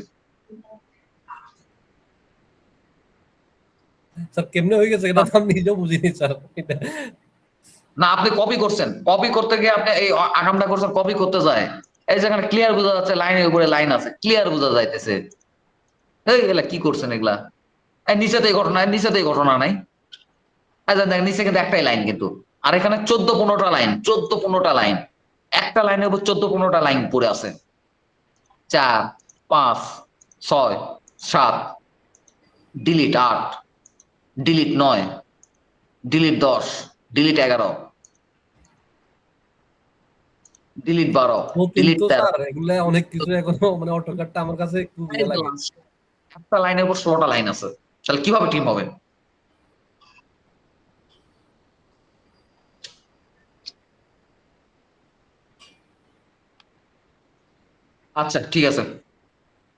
স্যার কেমনে হয়ে গেছে এটা তো আমি নিজেও বুঝিনি স্যার এটা। না আপনি কপি করছেন, কপি করতে গিয়ে আপনি এই আগামটা করছেন, কপি করতে যায় এই যেখানে ক্লিয়ার বোঝা যাচ্ছে লাইনের উপরে লাইন আছে, ক্লিয়ার বোঝা যাইতেছে। এই এগুলা কি করছেন এগুলা? এই নিচেতেই ঘটনা নাই। আচ্ছা দেখেন নিচে কিন্তু একটাই লাইন কিন্তু, আর এখানে 14-15টা লাইন, 14-15টা লাইন, একটা লাইনের উপর 14-15টা লাইন পড়ে আছে। 4 5 6 7, delete 8, delete 9, delete 10, delete 11, delete 12, ও ডিলিট কিন্তু 13। স্যার এগুলা অনেক কিছু এখনো, মানে অটোকাটটা আমার কাছে একটু ইয়ে লাগে। একটা লাইনের উপর 16টা লাইন আছে, তাহলে কিভাবে টিম হবে? আচ্ছা ঠিক আছে,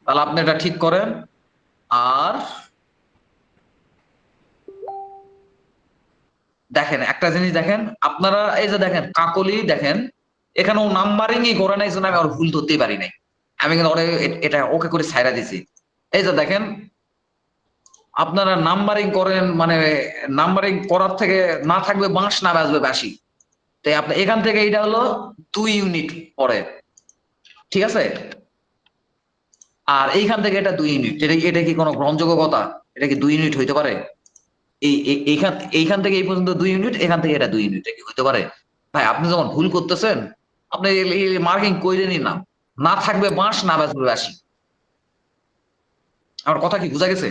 তাহলে আপনি এটা ঠিক করেন। আর দেখেন একটা জিনিস দেখেন, আপনারা এই যে দেখেন কাকলি দেখেন, এখানে ও নাম্বারিংই করে নাই জন্য আমি আর ভুল ধরতেই পারি নাই। আমি কিন্তু এটা ওকে করে ছাইরা দিছি। এই যে দেখেন আপনারা নাম্বারিং করেন, মানে নাম্বারিং করার থেকে না থাকবে বাঁশ না বাজবে বাঁশি। তাই আপনি এখান থেকে এটা হলো 2 ইউনিট পরে, ঠিক আছে? আর এইখান থেকে এটা 2 ইউনিট, এটা কি কোনো গ্রহণযোগ্য কথা? এটা কি 2 ইউনিট হইতে পারে? এইখান থেকে এই পর্যন্ত 2 ইউনিট, এখান থেকে এটা 2 ইউনিট, এটা কি হইতে পারে? ভাই আপনি যখন ভুল করতেছেন আপনি মার্কিং কইরেনই না, না থাকবে বাঁশ না বাজবে বাঁশি। আমার কথা কি বোঝা গেছে?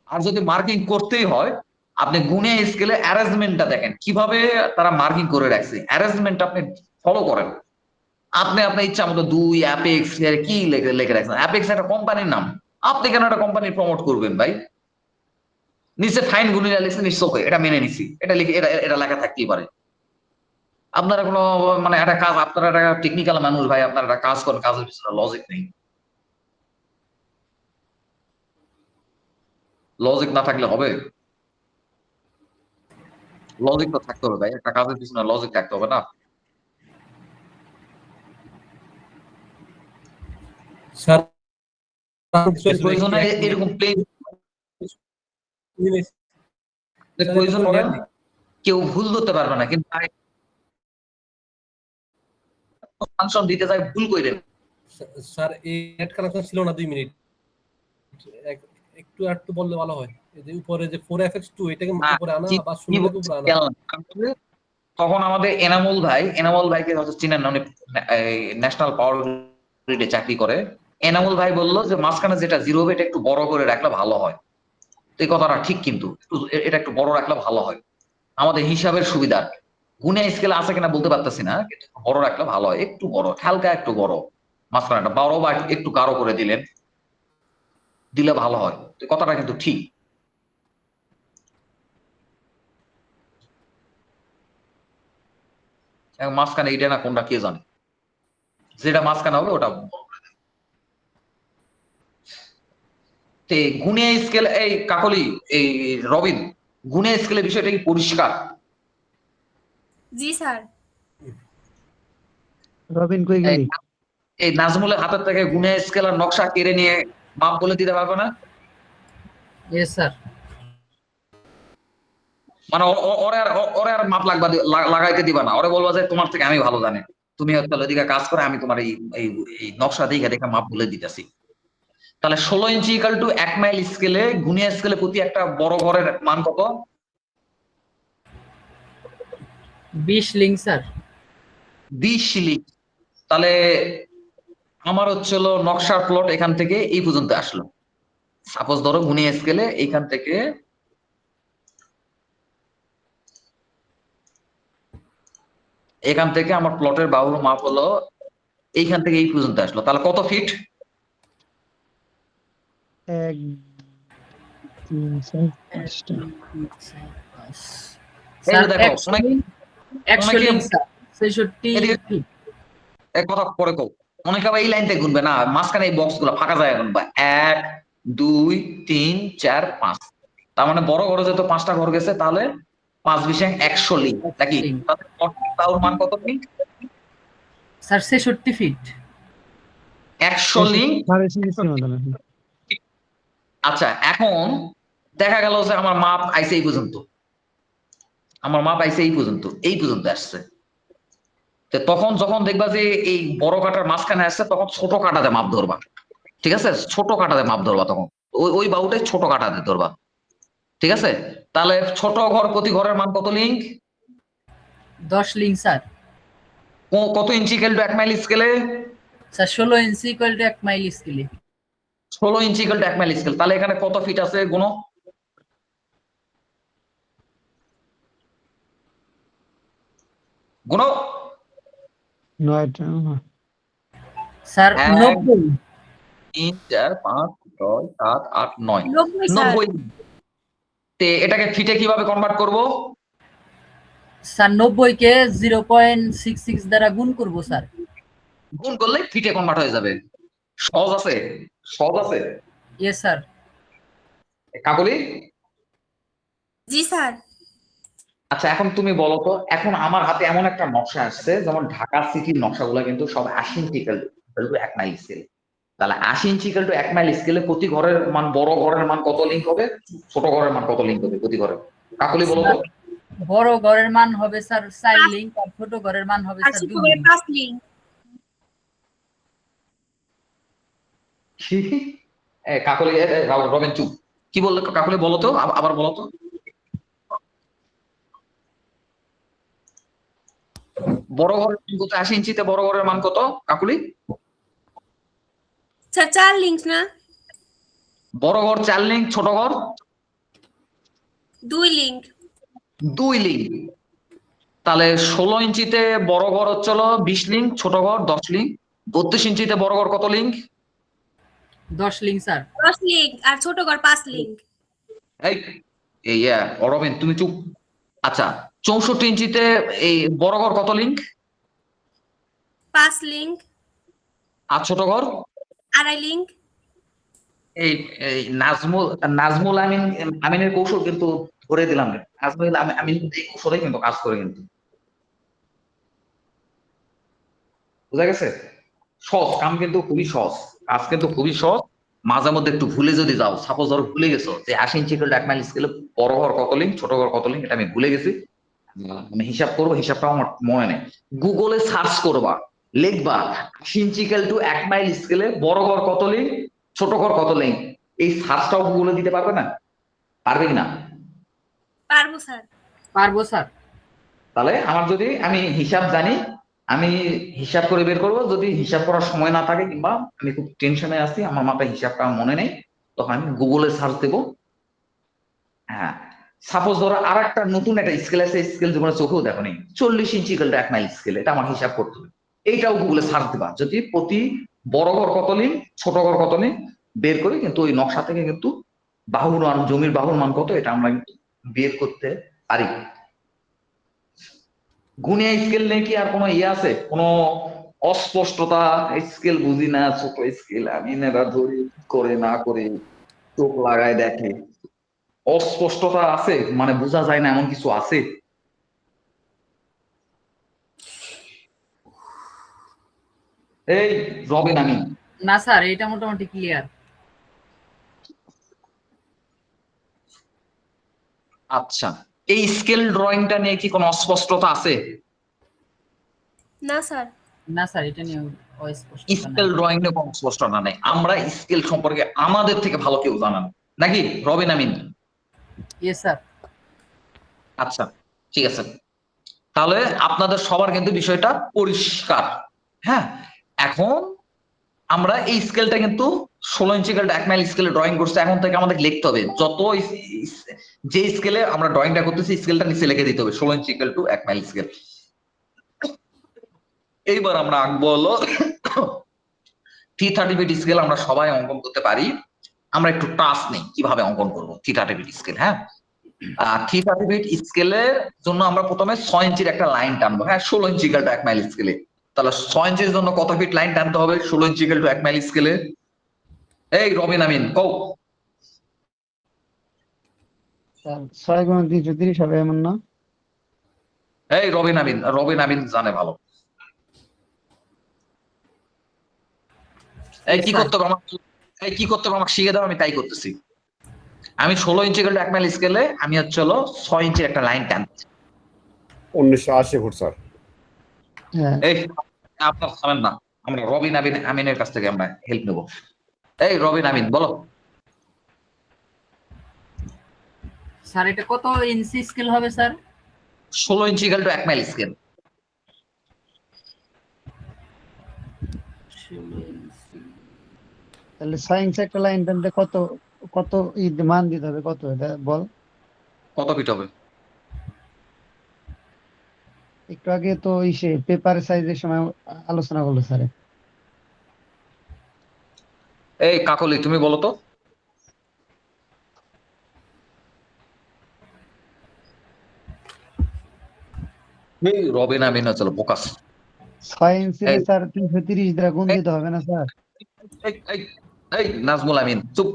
আর যদি মার্কিং করতেই হয় আপনি গুণে স্কেলে অ্যারেঞ্জমেন্টটা দেখেন কিভাবে তারা মার্কিং করে রাখছে, অ্যারেঞ্জমেন্ট আপনি ফলো করেন। আপনি আপনার ইচ্ছা মতো 2 অ্যাপেক্স কি লিখে রাখছেন, অ্যাপেক্স একটা কোম্পানির নাম, আপনি কেন একটা কোম্পানি প্রমোট করবেন ভাই? নিচে ফাইন গুলিরা লিখছেন, ইটস ওকে, এটা মেনে নিছি, এটা লিখে এটা লেখা থাকতেই পারে। আপনারা কোনো মানে একটা কাজ, আপনারা একটা টেকনিক্যাল মানুষ ভাই, আপনারা একটা কাজ করেন, কাজের পিছনে লজিক নেই। লজিক না থাকলে হবে? লজিক তো থাকতে হবে ভাই, একটা কাজের পিছনে লজিক থাকতে হবে না? স্যার প্রয়োজন হয় এরকম প্লেন, প্রয়োজন হবে কেউ ভুল ধরতে পারবে না, কিন্তু ফাংশন দিতে যায় ভুল কইরেন। স্যার এই নেট কানেকশন ছিল না 2 মিনিট, একটু বললে ভালো হয়। এই যে উপরে যে 4fx2 এটাকে উপরে আনা বা শূন্যটাকে উপরে আনা। তখন আমাদের এনামুল ভাইকে হয়তো চিনেন না, উনি ন্যাশনাল পাওয়ার গ্রিডে চাকরি করে। এনামুল ভাই বললো যে মাঝখানে যেটা জিরো হবে এটা একটু বড় করে রাখলে ভালো হয়। তো এই কথাটা ঠিক, কিন্তু এটা একটু বড় রাখলে ভালো হয় আমাদের হিসাবের সুবিধা। গুণে স্কেল আছে কিনা বলতে পারতেছি না, কিন্তু বড় রাখলে ভালো হয়, একটু বড়, হালকা একটু বড়, মাঝখানে একটা বড় বা একটু গাঢ় করে দিলে ভালো হয়। তো কথাটা কিন্তু ঠিক। এখন মাঝখানে এইটা না কোনটা কে জানে, যেটা মাঝখানে হবে ওটা বড় করে দেব। তে গুণিয়া স্কেল, এই কাকলি, এই রবিন, গুণিয়া স্কেলের বিষয়টা কি পরিষ্কার? জি স্যার। রবিন কই গেলি? এই নাজমুলের হাতের থেকে গুণিয়া স্কেল আর নকশা কেড়ে নিয়ে মাপ বলে দিতে পারবে না? Yes sir. মানে ওরে আর মাপ লাগাইতে দিবা না, ওরে বলবা যে তোমার থেকে আমি ভালো জানি, তুমি হয়তো ওদিকে কাজ করে, আমি তোমার এই নকশা দেখে দেখে মাপ বলে দিতেছি। তাহলে 16 ইঞ্চি ইকাল টু 1 মাইল স্কেলে, গুণিয়া স্কেলে প্রতি একটা বড় ঘরের মান কত? 20 লিঙ্ক স্যার। 20 লিঙ্ক। তাহলে আমার হচ্ছিল নকশার প্লট এখান থেকে এই পর্যন্ত আসলো। সাপোজ ধরো গুণিয়া স্কেলে এইখান থেকে আমার প্লটের বাহুর মাপ হলো এইখান থেকে এই পর্যন্ত আসলো, তাহলে কত ফিট? 1 3 4 5টা। এই যে দেখো, 100 লিঙ্ক স্যার, 66 এদিকে ফিট। এক কথা পরে কও, অনেকে আবার এই লাইনতে গুনবে না, মাঝখানে এই বক্স গুলো ফাঁকা জায়গা গুনবা, 1 2 3 4 5। তার মানে বড় ঘরে যত 5টা ঘর গেছে, তাহলে 5 বিশাং 100 লিঙ্ক নাকি? তাহলে মান কত লিঙ্ক? Sir 66 fit. 100 লিঙ্ক। আচ্ছা, এখন দেখা গেল যে আমার মাপ আইছে এই পর্যন্ত, এই পর্যন্ত আসছে। তখন যখন দেখবা যে এই বড় কাটার মাঝখানে আসছে, তখন ছোট কাটাতে মাপ ধরবা, ঠিক আছে? ছোট কাটাতে মাপ ধরবা, তখন ওই বাহুটাই ছোট কাটাতে ধরবা, ঠিক আছে? তাহলে ছোট ঘর প্রতি ঘরের মান কত লিঙ্ক? 10 link sir. কত ইঞ্চি ইকুয়াল টু 1 মাইল স্কেলে? Sir 16 inch equal to 1 mile স্কেলে। 16 inch equal to 1 mile scale. তাহলে এখানে কত ফিট আছে গুনো? গুনো। 9টা। স্যার 90। 3 4 5 6 7 8 9 90 স্যার। 90। তে এটাকে ফিটে কিভাবে কনভার্ট করব? স্যার 90 কে 0.66 দ্বারা গুণ করব স্যার। গুণ করলে ফিটে কনভার্ট হয়ে যাবে। সহজ আছে? Yes sir. কাকলি? জি স্যার। আচ্ছা, এখন তুমি বলো তো, এখন আমার হাতে এমন একটা নকশা আসছে, যেমন ঢাকা সিটির নকশাগুলো কিন্তু সব 80 ইঞ্চি ইকুয়াল টু 1 মাইল স্কেল। তাহলে 80 ইঞ্চি ইকুয়াল টু 1 মাইল স্কেলে প্রতি ঘরের মান, বড় ঘরের মান কত লিঙ্ক হবে, ছোট ঘরের মান কত লিঙ্ক হবে প্রতি ঘরে? কাকলি বলো তো। বড় ঘরের মান হবে স্যার 4 লিঙ্ক, আর ছোট ঘরের মান হবে আর স্যার ছোট 2 করে লিঙ্ক। 5 লিঙ্ক। কাকলি, রবিন চুপ। কি বললে কাকলি? বলো তো, আবার বলো তো। বড় ঘরের মান কত? 80 ইঞ্চিতে বড় ঘরের মান কত কাকুলি? স্যার 4 লিঙ্ক না? বড় ঘর 4 লিঙ্ক, ছোট ঘর 2 লিঙ্ক। 2 লিঙ্ক। তাহলে 16 ইঞ্চিতে বড় ঘর হচ্ছে 20 লিঙ্ক, ছোট ঘর 10 লিঙ্ক। 32 ইঞ্চিতে বড় ঘর কত লিঙ্ক? 10 link sir. 10 লিঙ্ক আর ছোট ঘর 5 লিঙ্ক। এই রবিন তুমি চুপ। আচ্ছা, 64 ইঞ্চিতে এই বড় ঘর কত লিঙ্ক? 5 লিঙ্ক। আর ছোট ঘর? 2.5 লিঙ্ক। এই নাজমুল আমিনের কৌশল কিন্তু ধরে দিলাম। নাজমুল আমিন এই কৌশলে কিন্তু কাজ করে, কিন্তু বুঝা গেছে? সহজ কাম, কিন্তু খুবই সহজ কাজ, কিন্তু খুবই সহজ। মাঝে মধ্যে একটু ভুলে যদি যাও, সাপোজ ধরো ভুলে গেছো যে 80 ইঞ্চি ইকুয়াল টু 1 মাইল স্কেলে বড় ঘর কত লিঙ্ক, ছোট ঘর কত লিঙ্ক, এটা আমি ভুলে গেছি, আমি হিসাব করবো, হিসাবটাও আমার মনে নেই। গুগলে সার্চ করবা, লিখবা 80 ইঞ্চি ইকুয়াল টু 1 মাইল স্কেলে বড় ঘর কত লিঙ্ক, ছোট ঘর কত লিঙ্ক। এই সার্চটাও গুগলে দিতে পারবে না? পারবে কিনা? পারবো স্যার। পারবো স্যার। তাহলে আমার যদি আমি হিসাব জানি, আমি হিসাব করে বের করবো। যদি হিসাব করার সময় না থাকে, কিংবা আমি খুব টেনশনে আছি, আমার মাথায় হিসাবটা মনে নেই, তখন আমি গুগলে সার্চ দেবো। হ্যাঁ, সাপোজ ধরো আর একটা নতুন একটা স্কেল আছে, স্কেল জীবনে চোখেও দেখো নেই, 40 ইঞ্চি ইকুয়াল টু 1 মাইল স্কেল, এটা আমার হিসাব করতে হবে। এইটাও গুগলে সার্চ দিবা, যদি প্রতি বড় ঘর কত লিঙ্ক, ছোট ঘর কত লিঙ্ক বের করি, কিন্তু ওই নকশা থেকে কিন্তু বাহুর মান, জমির বাহুর মান কত, এটা আমরা কিন্তু বের করতে পারি। গুণিয়া স্কেল নিয়ে কি আর কোনো ইয়ে আছে, কোনো অস্পষ্টতা? স্কেল বুঝি না, ছোট স্কেল আমি নেবা ধরি করে না করে চোখ লাগায় দেখে, অস্পষ্টতা আছে মানে বোঝা যায় না এমন কিছু আছে? এই রবিন আমি না স্যার, এটা মোটামুটি ক্লিয়ার। আচ্ছা, এই স্কেল ড্রয়িংটা নিয়ে কি কোনো অস্পষ্টতা আছে? না স্যার। না স্যার, এটা নিয়ে অস্পষ্ট স্কেল ড্রয়িং নিয়ে কোনো অস্পষ্টতা নাই। আমরা স্কেল সম্পর্কে আমাদের থেকে ভালো কেউ জানান নাকি রবিন আমিন? Yes sir. আচ্ছা ঠিক আছে, তাহলে আপনাদের সবার কিন্তু বিষয়টা পরিষ্কার। হ্যাঁ, এখন আমরা এই স্কেলটা কিন্তু 16 ইঞ্চি স্কেলটা 1 মাইল স্কেলে ড্রয়িং করছে। এখন থেকে আমাদের লিখতে হবে যত যে স্কেলে আমরা ড্রয়িংটা করতেছি স্কেলটা নিচে লিখে দিতে হবে 16 ইঞ্চি স্কেল টু 1 মাইল স্কেল। এইবার আমরা আঁকবো হলো 330 ফিট স্কেল। আমরা সবাই অঙ্কন করতে পারি, আমরা একটু টাস্ক নেই কিভাবে অঙ্কন করবো 330 ফিট স্কেল। হ্যাঁ, 330 ফিট স্কেলের জন্য আমরা প্রথমে 6 ইঞ্চির একটা লাইন টানবো। হ্যাঁ, 16 ইঞ্চি স্কেল টু 1 মাইল স্কেলে। তাহলে 6 ইঞ্চির জন্য কত ফিট লাইন টানতে হবে 16 ইঞ্চি স্কেল টু 1 মাইল স্কেলে? এই রবিন আমিন কও। 6 গুণ 330 হবে এমন না? এই রবিন আমিন জানে ভালো। এই কি করতে হবে আমাকে, এই কি করতে হবে আমাকে শিখে দাও, আমি তাই করতেছি। আমি 16 ইঞ্চি স্কেল টু 1 মাইল স্কেলে আমি হচ্ছে হলো 6 ইঞ্চির একটা লাইন টানছি। 1980 ফুট স্যার। হ্যাঁ, এই আপনার থামেন না, আমরা রবিন আমিনের কাছ থেকে আমরা হেল্প নেব। এই রবিন আমিন বলো। স্যার, এটা কত ইঞ্চি স্কেল হবে স্যার? 16 ইঞ্চি স্কেল টু 1 মাইল স্কেল। তাহলে 6 ইঞ্চি একটা লাইন টানতে কত কত মান দিতে হবে, কত এটা বল? কত ফিট হবে? একটু আগে তো ইসে পেপার সাইজের সময় আলোচনা করলো স্যার। এই কাকলি তুমি বলো তো। এই রবিন আমিন চলো ফোকাস। 6 ইঞ্চি স্যার 330 দ্বারা গুণ দিতে হবে না স্যার? এই নাজমুল আমিন চুপ।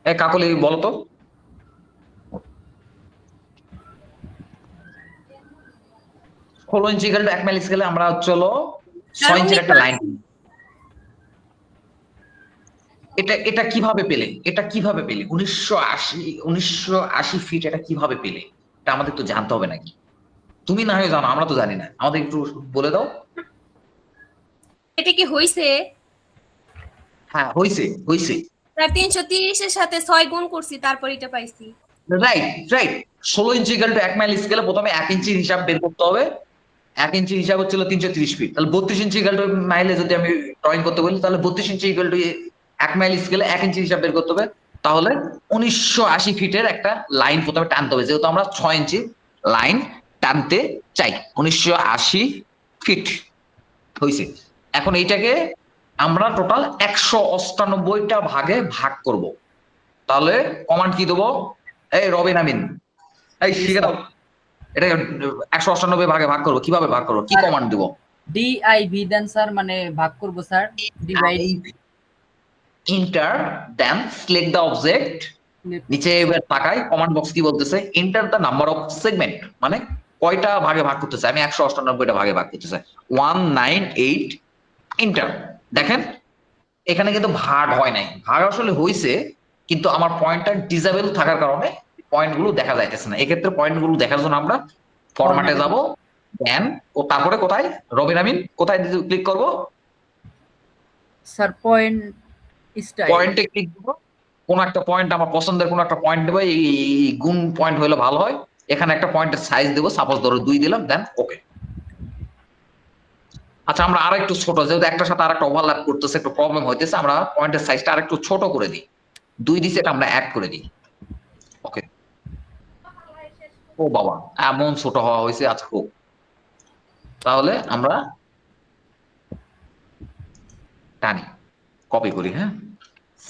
এই কাকলি বলো তো। 16 ইঞ্চি স্কেল টু 1 মাইল স্কেলে আমরা হচ্ছে হলো 6 ইঞ্চির একটা লাইন। এটা কিভাবে পেলে? 1980 ফিট এটা কিভাবে পেলে? এটা আমাদের তো জানতে হবে নাকি? তুমি না হয় জানো, আমরা তো জানি না, আমাদের একটু বলে দাও। এটা কি হইছে? হ্যাঁ হইছে। স্যার 330 এর সাথে 6 গুণ করছি, তারপর এটা পাইছি। রাইট 16 ইঞ্চি স্কেল টু 1 মাইল স্কেলে প্রথমে 1 ইঞ্চির হিসাব বের করতে হবে। 1 ইঞ্চির হিসাব হচ্ছিল 330 ফিট। তাহলে 32 ইঞ্চি স্কেল টু মাইলে যদি আমি ড্রয়িং করতে বলি তাহলে 32 ইঞ্চি স্কেল টু 1 মাইল স্কেলে 1 ইঞ্চির হিসাব বের করতে হবে। তাহলে 1980 ফিটের একটা লাইন প্রথমে টানতে হবে, যেহেতু আমরা 6 ইঞ্চি লাইন টানতে চাই। 1980 ফিট হয়েছে। এখন এইটাকে আমরা টোটাল 198টা ভাগে ভাগ করব। তাহলে কমান্ড কি দেবো? এই রবিন আমিন এই শিখে দাও, এটা 198 ভাগে ভাগ করবো। কিভাবে ভাগ করবো, কি কমান্ড দেবো? ডিআইভি দেন স্যার, মানে ভাগ করব sir. Divide enter then select the object. নিচে এবার তাকাই কমান্ড বক্স কি বলতেছে, enter the number of segment, মানে কয়টা ভাগে ভাগ করতে চাই। আমি 198টা ভাগে ভাগ করতে চাই। 198 এন্টার। দেখেন এখানে কিন্তু ভাগ হয় নাই, ভাগ আসলে হয়েছে কিন্তু আমার পয়েন্টটা ডিসেবল থাকার কারণে পয়েন্ট গুলো দেখা যাইতেছে না। এক্ষেত্রে পয়েন্ট গুলো দেখার জন্য আমরা ফরম্যাটে যাব, দেন ও তারপরে কোথায় রবিন আমিন কোথায় ক্লিক করব? স্যার পয়েন্ট স্টাইল, পয়েন্টে ক্লিক করব। কোন একটা পয়েন্ট আমার পছন্দের কোন একটা পয়েন্ট দেবো, এই গুণ পয়েন্ট হলে ভালো হয়। এখানে একটা পয়েন্টের সাইজ দেবো, সাপোজ ধরো 2 দিলাম, দেন ওকে। আচ্ছা আমরা আরেকটু ছোট, যেহেতু একটার সাথে আরেকটা ওভারল্যাপ করতেছে, একটু প্রবলেম হইতেছে, আমরা পয়েন্টের সাইজটা আরেকটু ছোট করে দিই। 2 দিছে, এটা আমরা 1 করে দিই। ওকে। ও বাবা এমন ছোট হওয়া হয়েছে। আচ্ছা হোক, তাহলে আমরা টানি কপি করি। হ্যাঁ,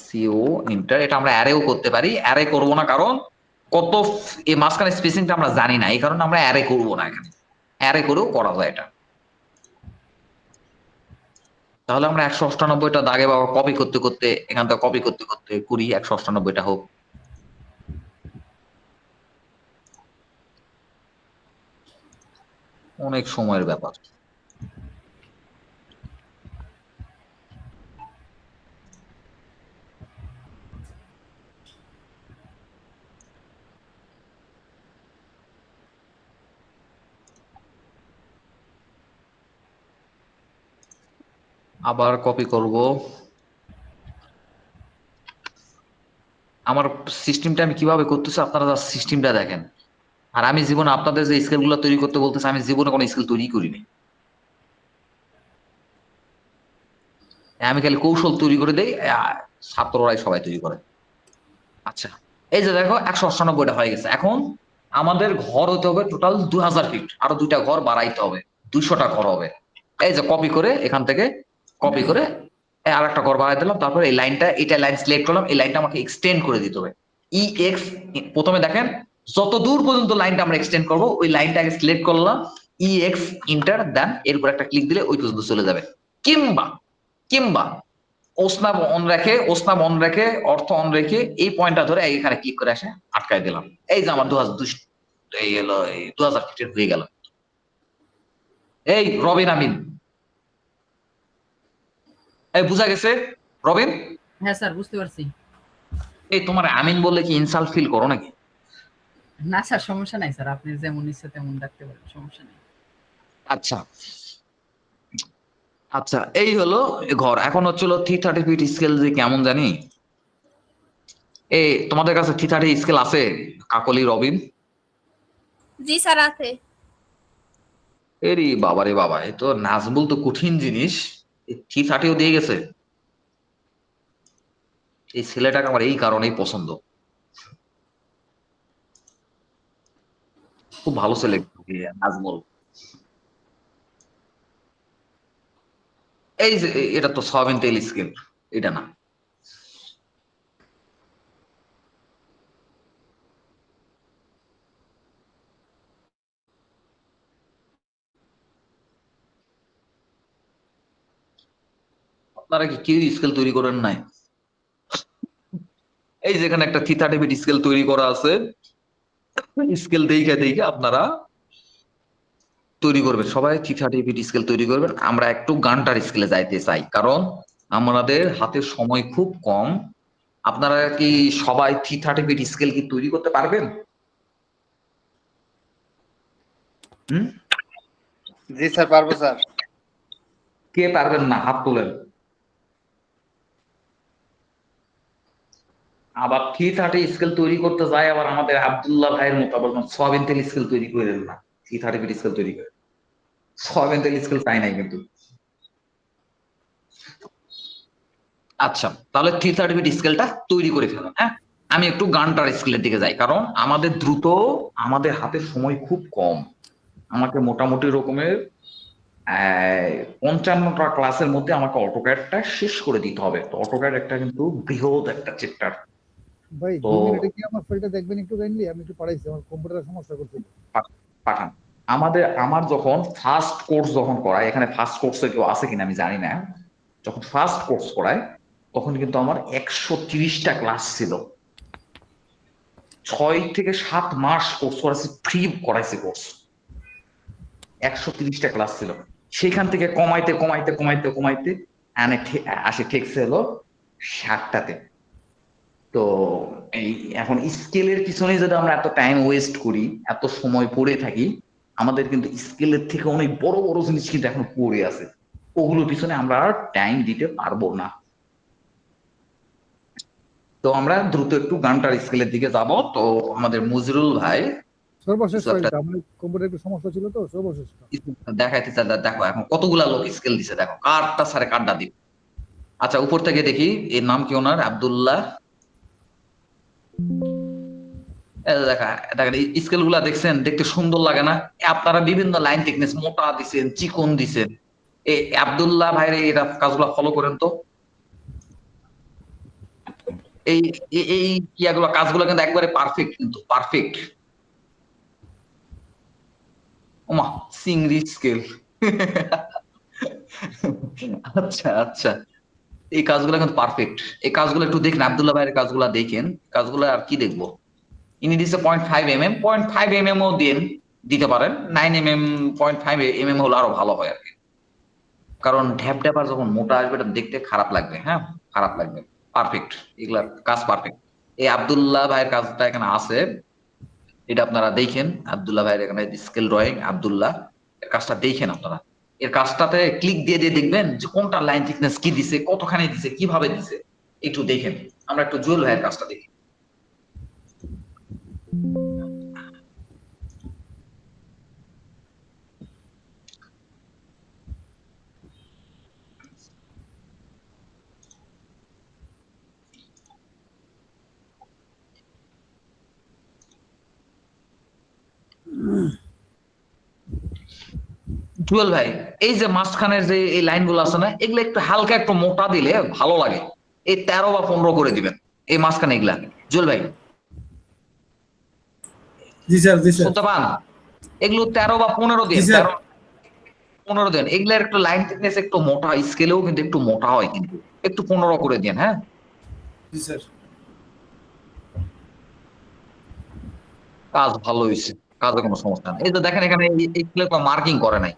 সিও ইন্টার। এটা আমরা অ্যারেও করতে পারি, অ্যারে করব না কারণ কত এই মাঝখানে স্পেসিংটা আমরা জানি না, এই কারণে আমরা অ্যারে করব না। এখানে অ্যারে করেও করা যায় এটা। তাহলে আমরা 198টা দাগে বাবা কপি করতে করতে এখান থেকে কপি করতে করতে করি 198টা হোক। অনেক সময়ের ব্যাপার। আবার কপি করব। আমার সিস্টেমটা আমি কিভাবে করতেছি আপনারা সিস্টেমটা দেখেন। আর আমি জীবনে আপনাদের যে স্কিলগুলো তৈরি করতে বলতেছি আমি জীবনে কোনো স্কিল তৈরি করিনি। আমি খালি কৌশল তৈরি করে দেই, ছাত্ররাই সবাই তৈরি করে। আচ্ছা, এই যে দেখো 198টা হয়ে গেছে। এখন আমাদের ঘর হতে হবে টোটাল 2000 ফিট, আরো 2টা ঘর বাড়াইতে হবে, 200টা ঘর হবে। এই যে কপি করে এখান থেকে কপি করে আর একটা ঘর বাড়াই দিলাম। তারপরে এই লাইনটা, এটা লাইন সিলেক্ট করলাম, এই লাইনটা আমাকে এক্সটেন্ড করে দিতে হবে। EX প্রথমে দেখেন যত দূর পর্যন্ত লাইনটা আমরা এক্সটেন্ড করবো ওই লাইনটাকে সিলেক্ট করলাম, EX ইন্টার দেন, এরপর একটা ক্লিক দিলে ওই পর্যন্ত চলে যাবে। কিংবা কিংবা ওসনাব অন রেখে অর্থ অন রেখে এই পয়েন্টটা ধরে এখানে ক্লিক করে আসে আটকায় দিলাম। এই যে আমার 2000 ফিটের হয়ে গেল। এই রবিন আমিন, এই বুঝা গেছে রবিন? হ্যাঁ স্যার, বুঝতে পারছি। এই তোমার আমিন বললে কি ইনসাল্ট ফিল করো নাকি? না স্যার, সমস্যা নাই স্যার, আপনি যেমন ইচ্ছে তেমন ডাকতে পারেন, সমস্যা নেই। আচ্ছা আচ্ছা, এই হলো ঘর। এখন হচ্ছিল 330 ফিট স্কেল যে কেমন জানি। এই তোমাদের কাছে 330 স্কেল আছে কাকলি রবিন? জি স্যার আছে। এরি বাবা রে বাবা, এ তো নাজবুল তো কঠিন জিনিস, 330ও দিয়ে গেছে। এই ছেলেটাকে আমার এই কারণেই পছন্দ, খুব ভালো ছেলে নাজমুল। এই যে এটা তো সয়াবিন তেল স্কেল, এটা না। আপনারা কি কেউ স্কেল তৈরি করেন নাই? এই যেখানে একটা 330 ফিট স্কেল তৈরি করা আছে, স্কেল দেখে দেখে আপনারা তৈরি করবেন, সবাই 330 ফিট স্কেল তৈরি করবেন। আমরা একটু গানটার স্কেলে যাইতে চাই কারণ আমাদের হাতে সময় খুব কম। আপনারা কি সবাই 330 ফিট স্কেল কি তৈরি করতে পারবেন? জি স্যার, পারবো স্যার। কে পারবেন না হাত তোলেন। আবার 330 স্কেল তৈরি করতে যায় আবার আমাদের আব্দুল্লাহ ভাইয়ের মতো আবার সয়াবিন তেল স্কেল তৈরি করে দেন না, 330 ফিট স্কেল তৈরি করে সয়াবিন তেল স্কেল চাই নাই কিন্তু। আচ্ছা, তাহলে 330 ফিট স্কেলটা তৈরি করে ফেলুন। হ্যাঁ, আমি একটু গানটার স্কেলের দিকে যাই কারণ আমাদের দ্রুত, আমাদের হাতে সময় খুব কম। আমাকে মোটামুটি রকমের 55টা ক্লাসের মধ্যে আমাকে অটোক্যাডটা শেষ করে দিতে হবে। তো অটোক্যাড একটা কিন্তু বৃহৎ একটা চ্যাপ্টার। ভাই তো 2 মিনিটে কি আমার ফাইলটা দেখবেন একটু কাইন্ডলি? আমি একটু পড়াইছি, আমার কম্পিউটারের সমস্যা করছিল। পাঠান। আমার যখন ফার্স্ট কোর্স যখন করায়, এখানে ফার্স্ট কোর্সে কেউ আছে কিনা আমি জানি না, যখন ফার্স্ট কোর্স করায় তখন কিন্তু আমার 130টা ক্লাস ছিল। 6 থেকে 7 মাস কোর্স করাইছি, ফ্রি করাইছি কোর্স। 130টা ক্লাস ছিল, সেখান থেকে কমাইতে কমাইতে কমাইতে কমাইতে আসে ঠেকছে হলো 60টাতে। তো এই এখন স্কেলের পিছনে যদি আমরা এত টাইম ওয়েস্ট করি, এত সময় পড়ে থাকি, আমাদের কিন্তু স্কেলের থেকে অনেক বড় বড় জিনিস কিন্তু এখন পড়ে আছে, ওগুলোর পিছনে আমরা আর টাইম দিতে পারবো না। তো আমরা দ্রুত একটু গানটার স্কেলের দিকে যাব। তো আমাদের মজিরুল ভাই সর্বশেষ ফাইলটা আমার কম্পিউটারে একটু সমস্যা ছিল, তো সর্বশেষটা দেখাইতে চাই। দেখো এখন কতগুলা লোক স্কেল দিছে, দেখো কারটা সারে কারটা দিব। আচ্ছা, উপর থেকে দেখি এর নাম কি ওনার, আব্দুল্লাহ। দেখেন স্কেল গুলা দেখছেন, দেখতে সুন্দর লাগে না? আপনারা বিভিন্ন লাইন টেকনিক মোটা দিচ্ছেন, চিকন দিচ্ছেন। এই আব্দুল্লাহ ভাইরে এরা কাজগুলা ফলো করেন তো। এই এই কাজগুলো কিন্তু একবারে পারফেক্ট, কিন্তু পারফেক্ট। ওমা, চিংড়ি স্কেল। আচ্ছা আচ্ছা, এই কাজগুলো কিন্তু পারফেক্ট। এই কাজগুলো একটু দেখেন, আব্দুল্লাহ ভাইয়ের কাজগুলো দেখেন। কাজগুলো আর কি দেখবো, ইনি দিচ্ছে 0.5 mm, 0.5 mm ও দিতে পারেন। 9 mm, 0.5 mm হলো আরো ভালো হয় আর কি, কারণ ঢ্যাপ ঢ্যাপার যখন মোটা আসবে এটা দেখতে খারাপ লাগবে। হ্যাঁ, খারাপ লাগবে। পারফেক্ট, এগুলা কাজ পারফেক্ট। এই আব্দুল্লাহ ভাইয়ের কাজটা এখানে আছে, এটা আপনারা দেখেন। আব্দুল্লাহ ভাইয়ের এখানে স্কেল ড্রয়িং, আব্দুল্লাহ এর কাজটা দেখেন আপনারা। এর কাজটাতে ক্লিক দিয়ে দিয়ে দেখবেন যে কোনটা লাইন থিকনেস কি দিছে, কতখানি দিছে, কিভাবে দিছে, একটু দেখেন। আমরা একটু জুয়েল ভাইয়ের কাজটা দেখি। জুয়েল ভাই, এই যে মাঝখানের যে এই লাইনগুলো আছে না, এগুলো একটু হালকা একটু মোটা দিলে ভালো লাগে। এই 13 বা 15 করে দিবেন এই মাঝখানে এগুলা। জুয়েল ভাই, জি স্যার, জি স্যার, শুনতে পান? এগুলো 13 বা 15 দিন, জি স্যার। 15 দিন। এগুলার একটু লাইন থিকনেস একটু মোটা, স্কেলেও কিন্তু একটু মোটা হয়, কিন্তু একটু 15 করে দিন। হ্যাঁ, জি স্যার। কাজ ভালো হয়েছে, কাজে কোনো সমস্যা নেই। এই যে দেখেন এখানে মার্কিং করে নাই,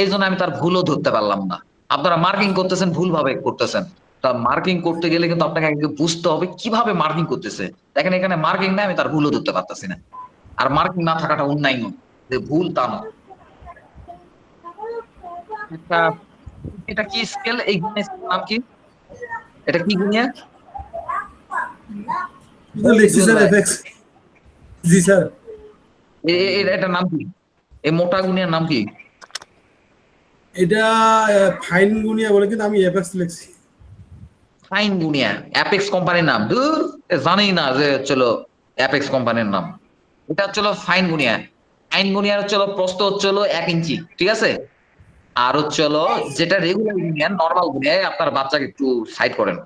এই জন্য আমি তার ভুলও ধরতে পারলাম না। আপনারা মার্কিং করতেছেন, ভুল ভাবে করতেছেন। তা মার্কিং করতে গেলে কিন্তু আপনাকে আগে বুঝতে হবে কিভাবে মার্কিং করতেছে। দেখেন এখানে মার্কিং নাই, আমি তার ভুলও ধরতে পারতেছি না। আর মার্কিং না থাকাটা অন্যায় নয়, যে ভুল তা নয়। এটা এটা কি স্কেল? এই গুণের নাম কি? এটা কি গুণিয়া? লিখছি স্যার এফএক্স। জি স্যার। এটার নাম কি? এই মোটা গুণিয়ার নাম কি? এটা ফাইন গুনিয়া বলে, কিন্তু আমি এফএক্স লিখছি। ফাইন গুনিয়া, অ্যাপেক্স কোম্পানির নাম। দূর, জানেই না যে চলো অ্যাপেক্স কোম্পানির নাম। এটা হচ্ছে ফাইন গুনিয়া। ফাইন গুনিয়ার হচ্ছে প্রস্থ হচ্ছে 1 ইঞ্চি, ঠিক আছে? আর হচ্ছে যেটা রেগুলার গুনিয়া, নর্মাল গুনিয়া, আপনার বাচ্চাকে একটু সাইড করেন।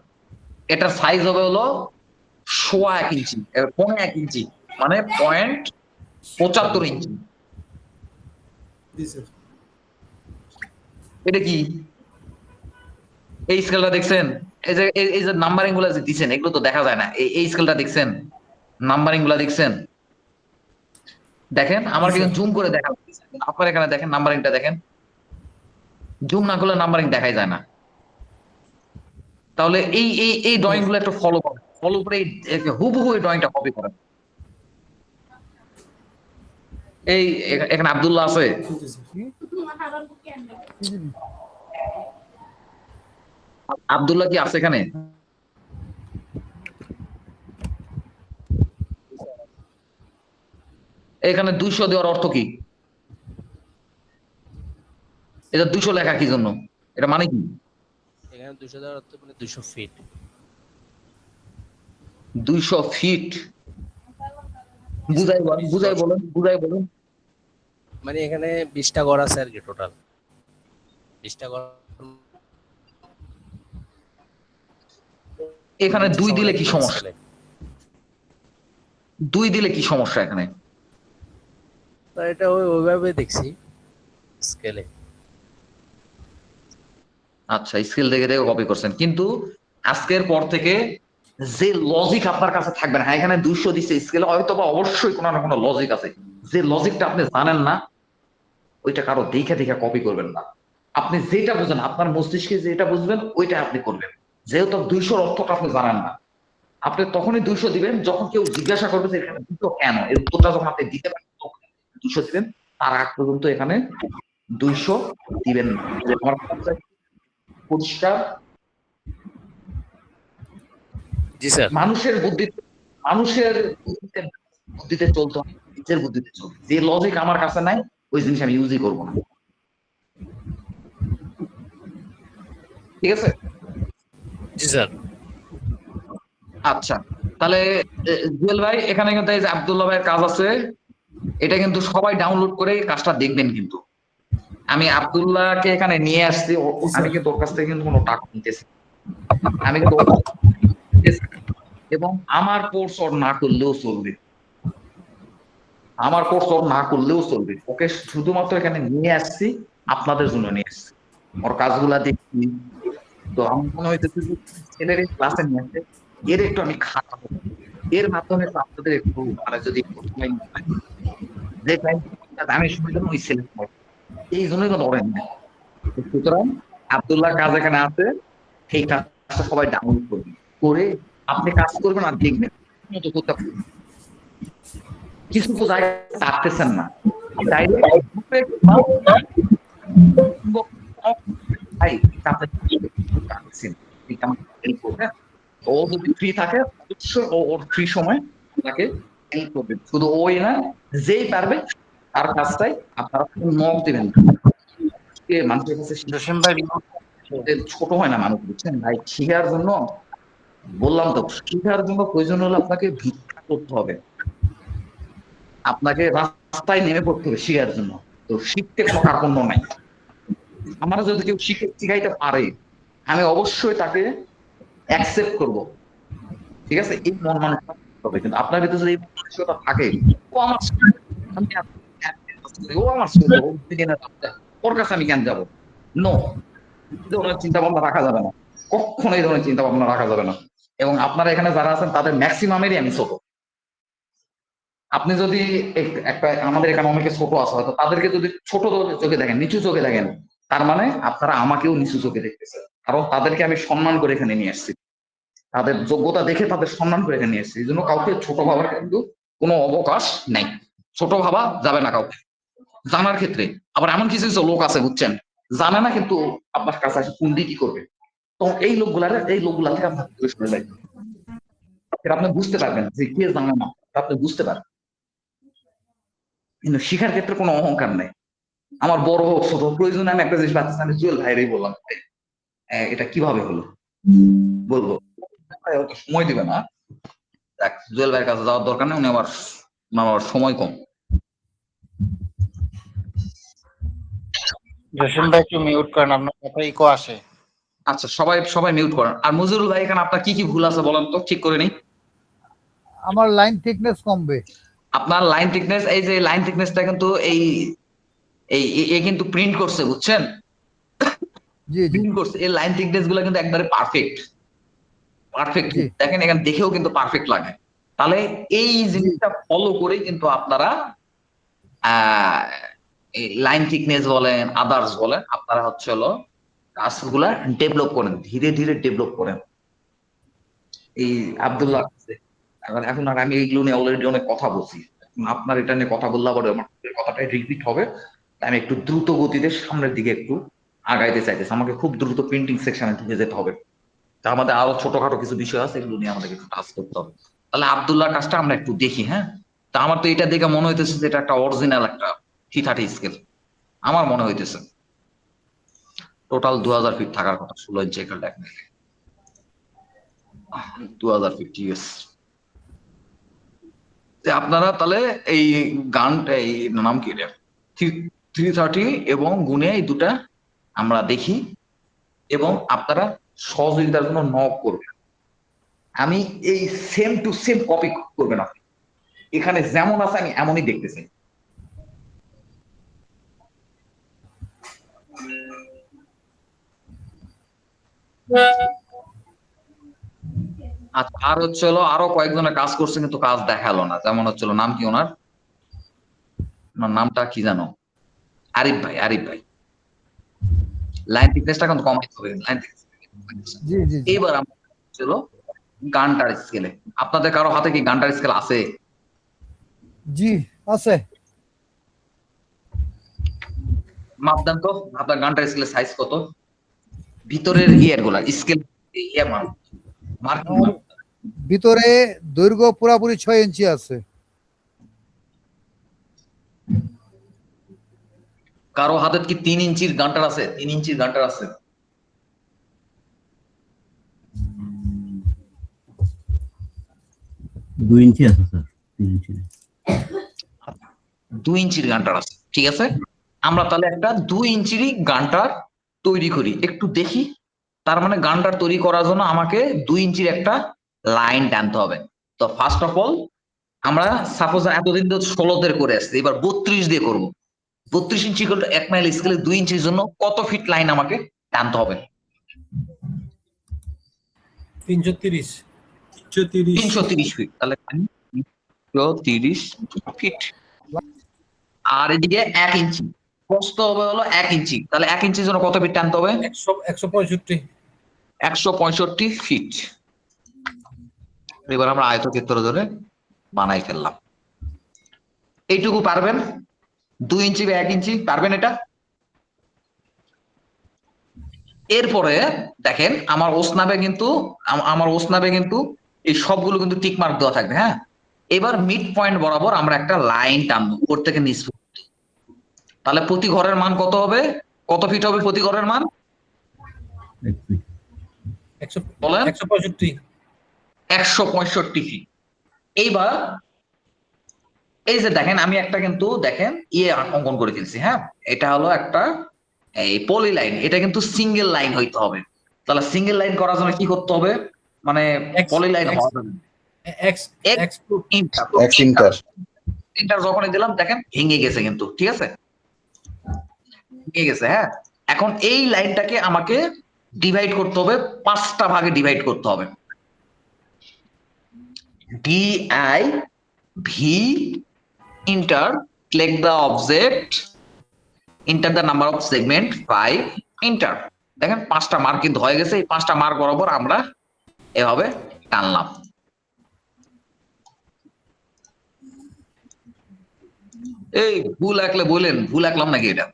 এটার সাইজ হবে 1.25 ইঞ্চি, 1.1 ইঞ্চি, মানে 0.75 ইঞ্চি। জি স্যার। এটা কি? এই স্কেলটা দেখছেন? এই যে নাম্বারিং গুলা যে দিচ্ছেন, এগুলো তো দেখা যায় না। এই স্কেলটা দেখছেন? নাম্বারিং গুলা দেখছেন? দেখেন, আমার কিন্তু জুম করে দেখা লাগছে। আপনার এখানে দেখেন, নাম্বারিংটা দেখেন। জুম না করলে নাম্বারিং দেখাই যায় না। তাহলে এই ড্রয়িং গুলো একটু ফলো করেন, ফলো করে হুবহু এই ড্রয়িংটা কপি করেন। এই এখানে আব্দুল্লাহ আছে, আব্দুল্লাহ কি আছে এখানে? এখানে 200 দেওয়ার অর্থ কি? এটা 200 লেখা কি জন্য? এটা মানে কি? এখানে 200 দেওয়ার অর্থ মানে 200 ফিট। 200 ফিট বুঝাই বলেন। মানে এখানে 20টা ঘর আছে আর কি, টোটাল 20টা ঘর। এখানে 2 দিলে কি সমস্যা? 2 দিলে কি সমস্যা এখানে? তো এটা ওইভাবে দেখছি স্কেলে। আচ্ছা, স্কেল দেখে দেখে কপি করছেন, কিন্তু আজকের পর থেকে যে লজিক আপনার কাছে থাকবে না। হ্যাঁ, এখানে 200 দিচ্ছে স্কেলে, হয়তো বা অবশ্যই কোনো না কোনো লজিক আছে। যে লজিকটা আপনি জানেন না, ওইটা কারো দেখে দেখে কপি করবেন না। আপনি যেটা বুঝেন, আপনার মস্তিষ্কে যেটা বুঝবেন ওইটা আপনি করবেন। যেহেতু 200 অর্থটা আপনি জানেন না, আপনি তখনই 200 দিবেন যখন কেউ জিজ্ঞাসা করবে যে এখানে 200 কেন। এর উত্তরটা যখন আপনি দিতে পারেন তখন 200 দিবেন। তার আগ পর্যন্ত এখানে 200 দিবেন না। আমার পরিষ্কার? জি স্যার। মানুষের বুদ্ধিতে চলতে হয়, নিজের বুদ্ধিতে চলতে। যে লজিক আমার কাছে নাই, ওই জিনিস আমি ইউজই করবো না। ঠিক আছে? জি স্যার। আচ্ছা, তাহলে জুয়েল ভাই, এখানে কিন্তু এই যে আব্দুল্লাহ ভাইয়ের কাজ আছে, এটা কিন্তু সবাই ডাউনলোড করে কাজটা দেখবেন। কিন্তু আমি আব্দুল্লাহকে এখানে নিয়ে আসছি, আমি কিন্তু ওর কাছ থেকে কিন্তু কোনো টাকা নিতেছি, আমি কিন্তু এবং আমার কোর্স ওর না করলেও চলবে। আমার কোর্স ওর না করলেও চলবে, ওকে শুধুমাত্র এখানে নিয়ে আসছি আপনাদের জন্য নিয়ে আসছি, ওর কাজগুলা দেখছি। তো আমার মনে হইতেছে যে ছেলের ক্লাসে নিয়ে আসছে, এর একটু আমি খারাপ, এর মাধ্যমে তো আপনাদের একটু মানে যদি একটু সময় নিতে পারি, যে টাইম আমি সময় দেবো ওই ছেলে এই জন্যই তো ধরেন না। সুতরাং আব্দুল্লাহ কাজ এখানে আছে, এই কাজটা সবাই ডাউনলোড করবেন, করে আপনি কাজ করবেন আর দেখবেন মতো করতে পারবেন। কিছু তো জায়গায় পারতেছেন না, ও যদি ফ্রি থাকে অবশ্যই ওর ফ্রি সময় আপনাকে হেল্প করবে, শুধু ওই না যেই পারবে তার কাজটাই আপনারা নক দিবেন। মানুষের কাছে জসিম ভাই ছোট হয় না মানুষ, বুঝছেন ভাই? শিখার জন্য বললাম তো, শিখার জন্য প্রয়োজন হলে আপনাকে ভিক্ষা করতে হবে, আপনাকে রাস্তায় নেমে পড়তে হবে শিখার জন্য। তো শিখতে কোনো কার্পণ্য নাই। আমার যদি কেউ শিখাইতে পারে আমি অবশ্যই তাকে অ্যাকসেপ্ট করব, ঠিক আছে? এই মন মানসিকতা হবে। কিন্তু আপনার ভিতরে যদি এই মানসিকতা থাকে, ও আমার ও আমার ওর কাছে আমি কেন যাবো, নো, ধরনের চিন্তা ভাবনা রাখা যাবে না, কখনো এই ধরনের চিন্তা ভাবনা রাখা যাবে না। এবং আপনারা এখানে যারা আছেন তাদের ম্যাক্সিমামেরই আমি ছোট। আপনি যদি একটা আমাদের এখানে অনেকে ছোট আছে হয়তো, তাদেরকে যদি ছোট চোখে দেখেন, নিচু চোখে দেখেন, তার মানে আপনারা আমাকেও নিচু চোখে দেখতেছেন। কারণ তাদেরকে আমি সম্মান করে এখানে নিয়ে আসছি, তাদের যোগ্যতা দেখে তাদের সম্মান করে এখানে নিয়ে আসছি। এই জন্য কাউকে ছোট ভাবার কিন্তু কোনো অবকাশ নেই, ছোট ভাবা যাবে না কাউকে জানার ক্ষেত্রে। আবার এমন কিছু কিছু লোক আছে বুঝছেন, জানে না কিন্তু আপনার কাছে আসে কুন্দি কি করবে, তো এই লোকগুলা থেকে আপনার দূরে সরে যায়। আপনি বুঝতে পারবেন যে কে জানে না, আপনি বুঝতে পারবেন। কিন্তু শিখার ক্ষেত্রে কোনো অহংকার নেই, আমার বড় হোক ছোট হোক, প্রয়োজনে আমি একটা জিনিস পাচ্ছি, আমি জুয়েল ভাইরেই বললাম এটা কিভাবে হলো, বলবো সময় দিবে না, দেখ জুয়েল ভাইয়ের কাছে যাওয়ার দরকার নেই, উনি আবার সময় কম। জসিম ভাই একটু মিউট করেন, আপনার কথা ইকো আসে। আচ্ছা সবাই সবাই মিউট করেন। আর মজিরুল ভাই এখানে আপনার কি কি ভুল আছে বলেন তো, ঠিক করে নিই। আমার লাইন থিকনেস কমবে। আপনার লাইন থিকনেস, এই যে লাইন থিকনেসটা কিন্তু এই এই এ কিন্তু প্রিন্ট করছে বুঝছেন, জি জি প্রিন্ট করছে, এই লাইন থিকনেস গুলো কিন্তু একবারে পারফেক্ট পারফেক্ট। জি দেখেন এখানে দেখেও কিন্তু পারফেক্ট লাগে। তাহলে এই জিনিসটা ফলো করে কিন্তু আপনারা লাইন থিকনেস বলেন আদার্স বলেন, আপনারা হচ্ছে হলো কাজগুলা ডেভেলপ করেন, ধীরে ধীরে ডেভেলপ করেন। এই আব্দুল্লাহ এখন আর আমি এইগুলো নিয়ে অলরেডি অনেক কথা বলছি, আপনার এটা নিয়ে কথা বললে আবার আমার কথাটাই রিপিট হবে। তাই আমি একটু দ্রুত গতিতে সামনের দিকে একটু আগাইতে চাইতেছি, আমাকে খুব দ্রুত প্রিন্টিং সেকশনের দিকে যেতে হবে। তা আমাদের আরো ছোটখাটো কিছু বিষয় আছে, এগুলো নিয়ে আমাদেরকে একটু কাজ করতে হবে। তাহলে আব্দুল্লাহ কাজটা আমরা একটু দেখি। হ্যাঁ, তা আমার তো এটা দেখে মনে হইতেছে যে এটা একটা অরিজিনাল একটা 330 স্কেল আমার মনে হইতেছে। টোটাল 2000 ফিট থাকার কথা, 16 ইঞ্চি একটা দেখ 2000 ফিট, ঠিক আছে। আপনারা তাহলে এই গানটা এই নাম কি রে 330 এবং গুণে এই দুটা আমরা দেখি, এবং আপনারা সহযোগিতার জন্য নক করবেন। আমি এই সেম টু সেম কপি করবেন আপনি, এখানে যেমন আছে আমি এমনই দেখতে চাই। আচ্ছা, আর হচ্ছে হলো আরো কয়েকজনের কাজ করছে কিন্তু কাজ দেখালো না, যেমন হচ্ছে নাম কি ওনার নামটা কি জানো, আরিফ ভাই। আরিফ ভাই লাইন থিকনেসটা কিন্তু কমাইতে হবে, লাইন জি জি এইবার আমরা ছিল গানটার স্কেলে। আপনাদের কারো হাতে কি গানটার স্কেল আছে? জি আছে। মাপ দেন তো আপনার গানটার স্কেলের সাইজ কত, ভিতরের ইয়ার গুলা স্কেল ইয়ে মার্কিং। ভিতরে দৈর্ঘ্য পুরাপুরি 6 ইঞ্চি আছে। কারো হাতে কি 3 ইঞ্চির গানটার আছে? 3 ইঞ্চির গানটার আছে? দুই ইঞ্চি আছে স্যার, 3 ইঞ্চি 2 ইঞ্চির গানটার আছে, ঠিক আছে। আমরা তাহলে একটা 2 ইঞ্চিরই গানটার তৈরি করি, একটু দেখি। তার মানে গানটার তৈরি করার জন্য আমাকে 2 ইঞ্চির একটা লাইন টানতে হবে। তো ফার্স্ট অফ অল আমরা সাপোজ এতদিন তো 16 দিয়ে করে আসছি, এবার 32 দিয়ে করব। 32 ইঞ্চি করলে 1 মাইল স্কেলে 2 ইঞ্চির জন্য কত ফিট লাইন আমাকে টানতে হবে? 330 330 ফিট। তাহলে 330 ফিট। আর এদিকে 1 ইঞ্চি প্রস্থ হবে হলো 1 ইঞ্চি, তাহলে 1 ইঞ্চির জন্য কত ফিট টানতে হবে? 165 165 ফিট। এবার আমরা আয়তক্ষেত্র ধরে বানাই ফেললাম। এইটুকু পারবেন? 2 ইঞ্চি বা 1 ইঞ্চি পারবেন এটা? এরপরে দেখেন আমার ওসনাবে কিন্তু এই সবগুলো কিন্তু টিক মার্ক দেওয়া থাকবে। হ্যাঁ, এবার মিড পয়েন্ট বরাবর আমরা একটা লাইন টানবো উপর থেকে নিচ পর্যন্ত। তাহলে প্রতি ঘরের মান কত হবে? কত ফিট হবে প্রতি ঘরের মান? বলেন। 165 ফিট। এইবার এই যে দেখেন আমি একটা কিন্তু দেখেন অঙ্কন করে ফেলছি। হ্যাঁ, এটা হলো একটা এই পলি লাইন, এটা কিন্তু সিঙ্গেল লাইন হইতে হবে। তাহলে সিঙ্গেল লাইন করার জন্য কি করতে হবে? মানে পলি লাইন হওয়া যাবে ইন্টার যখনই দিলাম দেখেন ভেঙে গেছে কিন্তু, ঠিক আছে, ভেঙে গেছে। হ্যাঁ, এখন এই লাইনটাকে আমাকে ডিভাইড করতে হবে, 5টা ভাগে ডিভাইড করতে হবে। DI V enter select the object enter the number of segment 5 enter। দেখেন 5টা মার্ক কিন্তু হয়ে গেছে। এই 5টা মার্ক বরাবর আমরা এভাবে টানলাম। এই ভুল আঁকলে বলেন, ভুল আঁকলাম নাকি এটা?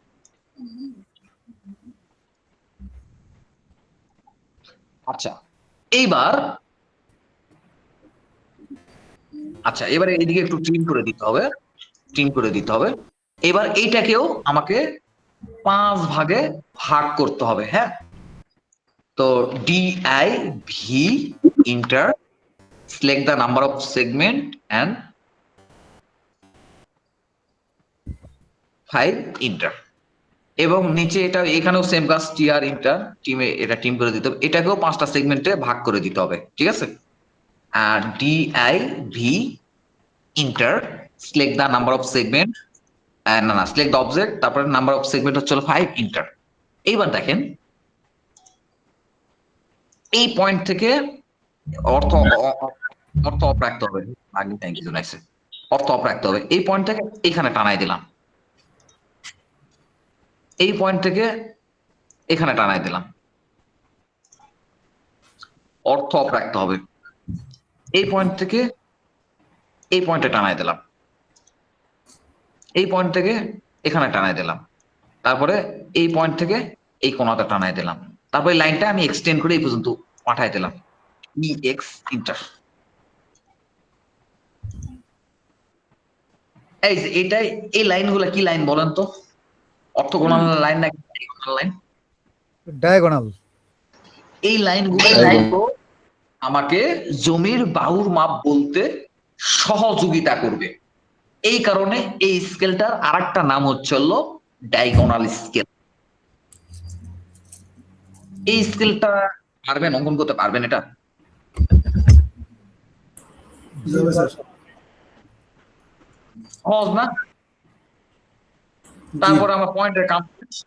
আচ্ছা এবারে এইদিকে একটু ট্রিম করে দিতে হবে। এবার এইটাকেও আমাকে 5 ভাগে ভাগ করতে হবে। হ্যাঁ, তো DI V enter select the number of segment and 5 enter। এবং নিচে এটা এখানেও সেম কাজ, TR ইন্টার টিমে এটা টিম করে দিতে হবে। এটাকেও 5টা সেগমেন্টে ভাগ করে দিতে হবে, ঠিক আছে। আর DI V enter select the number of segment select the object, তারপরে নাম্বার অফ সেগমেন্ট হচ্ছে 5 enter। এইবার দেখেন এই পয়েন্ট থেকে অর্থ অফ রাখতে হবে। আগে থ্যাংক ইউ নাইস। অর্থ অফ রাখতে হবে। এই পয়েন্ট থেকে এখানে টানাই দিলাম, এই পয়েন্ট থেকে এখানে টানাই দিলাম, অর্থ অফ রাখতে হবে। এই পয়েন্ট থেকে এই পয়েন্টে টানাই দিলাম, এই পয়েন্ট থেকে এখানে টানাই দিলাম, তারপরে এই পয়েন্ট থেকে এই কোণাতে টানাই দিলাম, তারপরে লাইনটা আমি এক্সটেন্ড করে এই পর্যন্ত পাঠাই দিলাম। EX inter. এই যে এটাই, এই লাইনগুলা কি লাইন বলেন তো? অর্থগোনাল লাইন নাকি ডায়াগোনাল লাইন? ডায়াগোনাল। এই লাইনগুলো আমাকে জমির বাহুর মাপ বলতে সহযোগিতা করবে। এই কারণে এই স্কেলটার আরেকটা নাম হচ্ছে হলো ডায়াগোনাল স্কেল। এই স্কেলটা পারবেন অঙ্কন করতে পারবেন? এটা সহজ না? তারপরে আমরা পয়েন্টের কাম,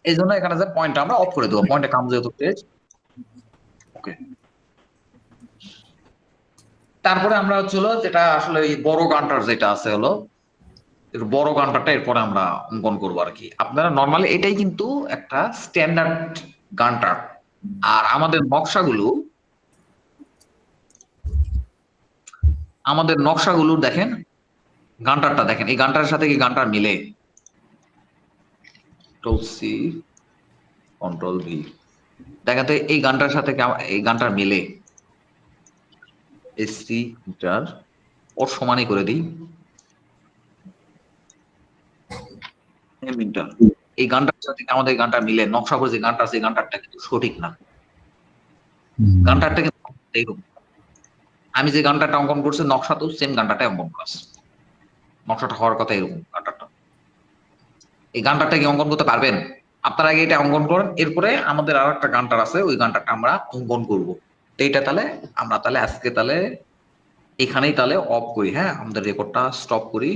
এই জন্য এখানে যে পয়েন্ট আমরা অফ করে দেবো। পয়েন্টের কাম যেহেতু পেজ ওকে। তারপরে আমরা হচ্ছিল যেটা আসলে এই বড় গানটার যেটা আছে হলো বড় গানটারটা এরপরে আমরা অঙ্কন করবো আর কি। আপনারা নর্মালি এটাই কিন্তু একটা স্ট্যান্ডার্ড গানটার। আর আমাদের নকশাগুলো দেখেন, গানটারটা দেখেন, এই গানটার সাথে কি গানটার মিলে? Ctrl+C Ctrl+V দেখেন তো এই গানটার সাথে এই গানটার মিলে। SC মিটার ওর সমানই করে দিই মিটার। এই গানটার সাথে আমাদের গানটা মিলে, নকশা করে যে গানটা আছে গানটারটা কিন্তু সঠিক না। গানটারটা কিন্তু এইরকম, আমি যে গানটাটা অঙ্কন করছি নকশা তো সেম গানটাটাই অঙ্কন করছি, নকশাটা হওয়ার কথা এরকম গানটাটা। এই গানটাটা কি অঙ্কন করতে পারবেন? আপনারা আগে এটা অঙ্কন করেন, এরপরে আমাদের আর একটা গানটার আছে ওই গানটাটা আমরা অঙ্কন করবো। তো এইটা তাহলে আমরা আজকে এখানেই তাহলে অফ করি, হ্যাঁ আমাদের রেকর্ডটা স্টপ করি।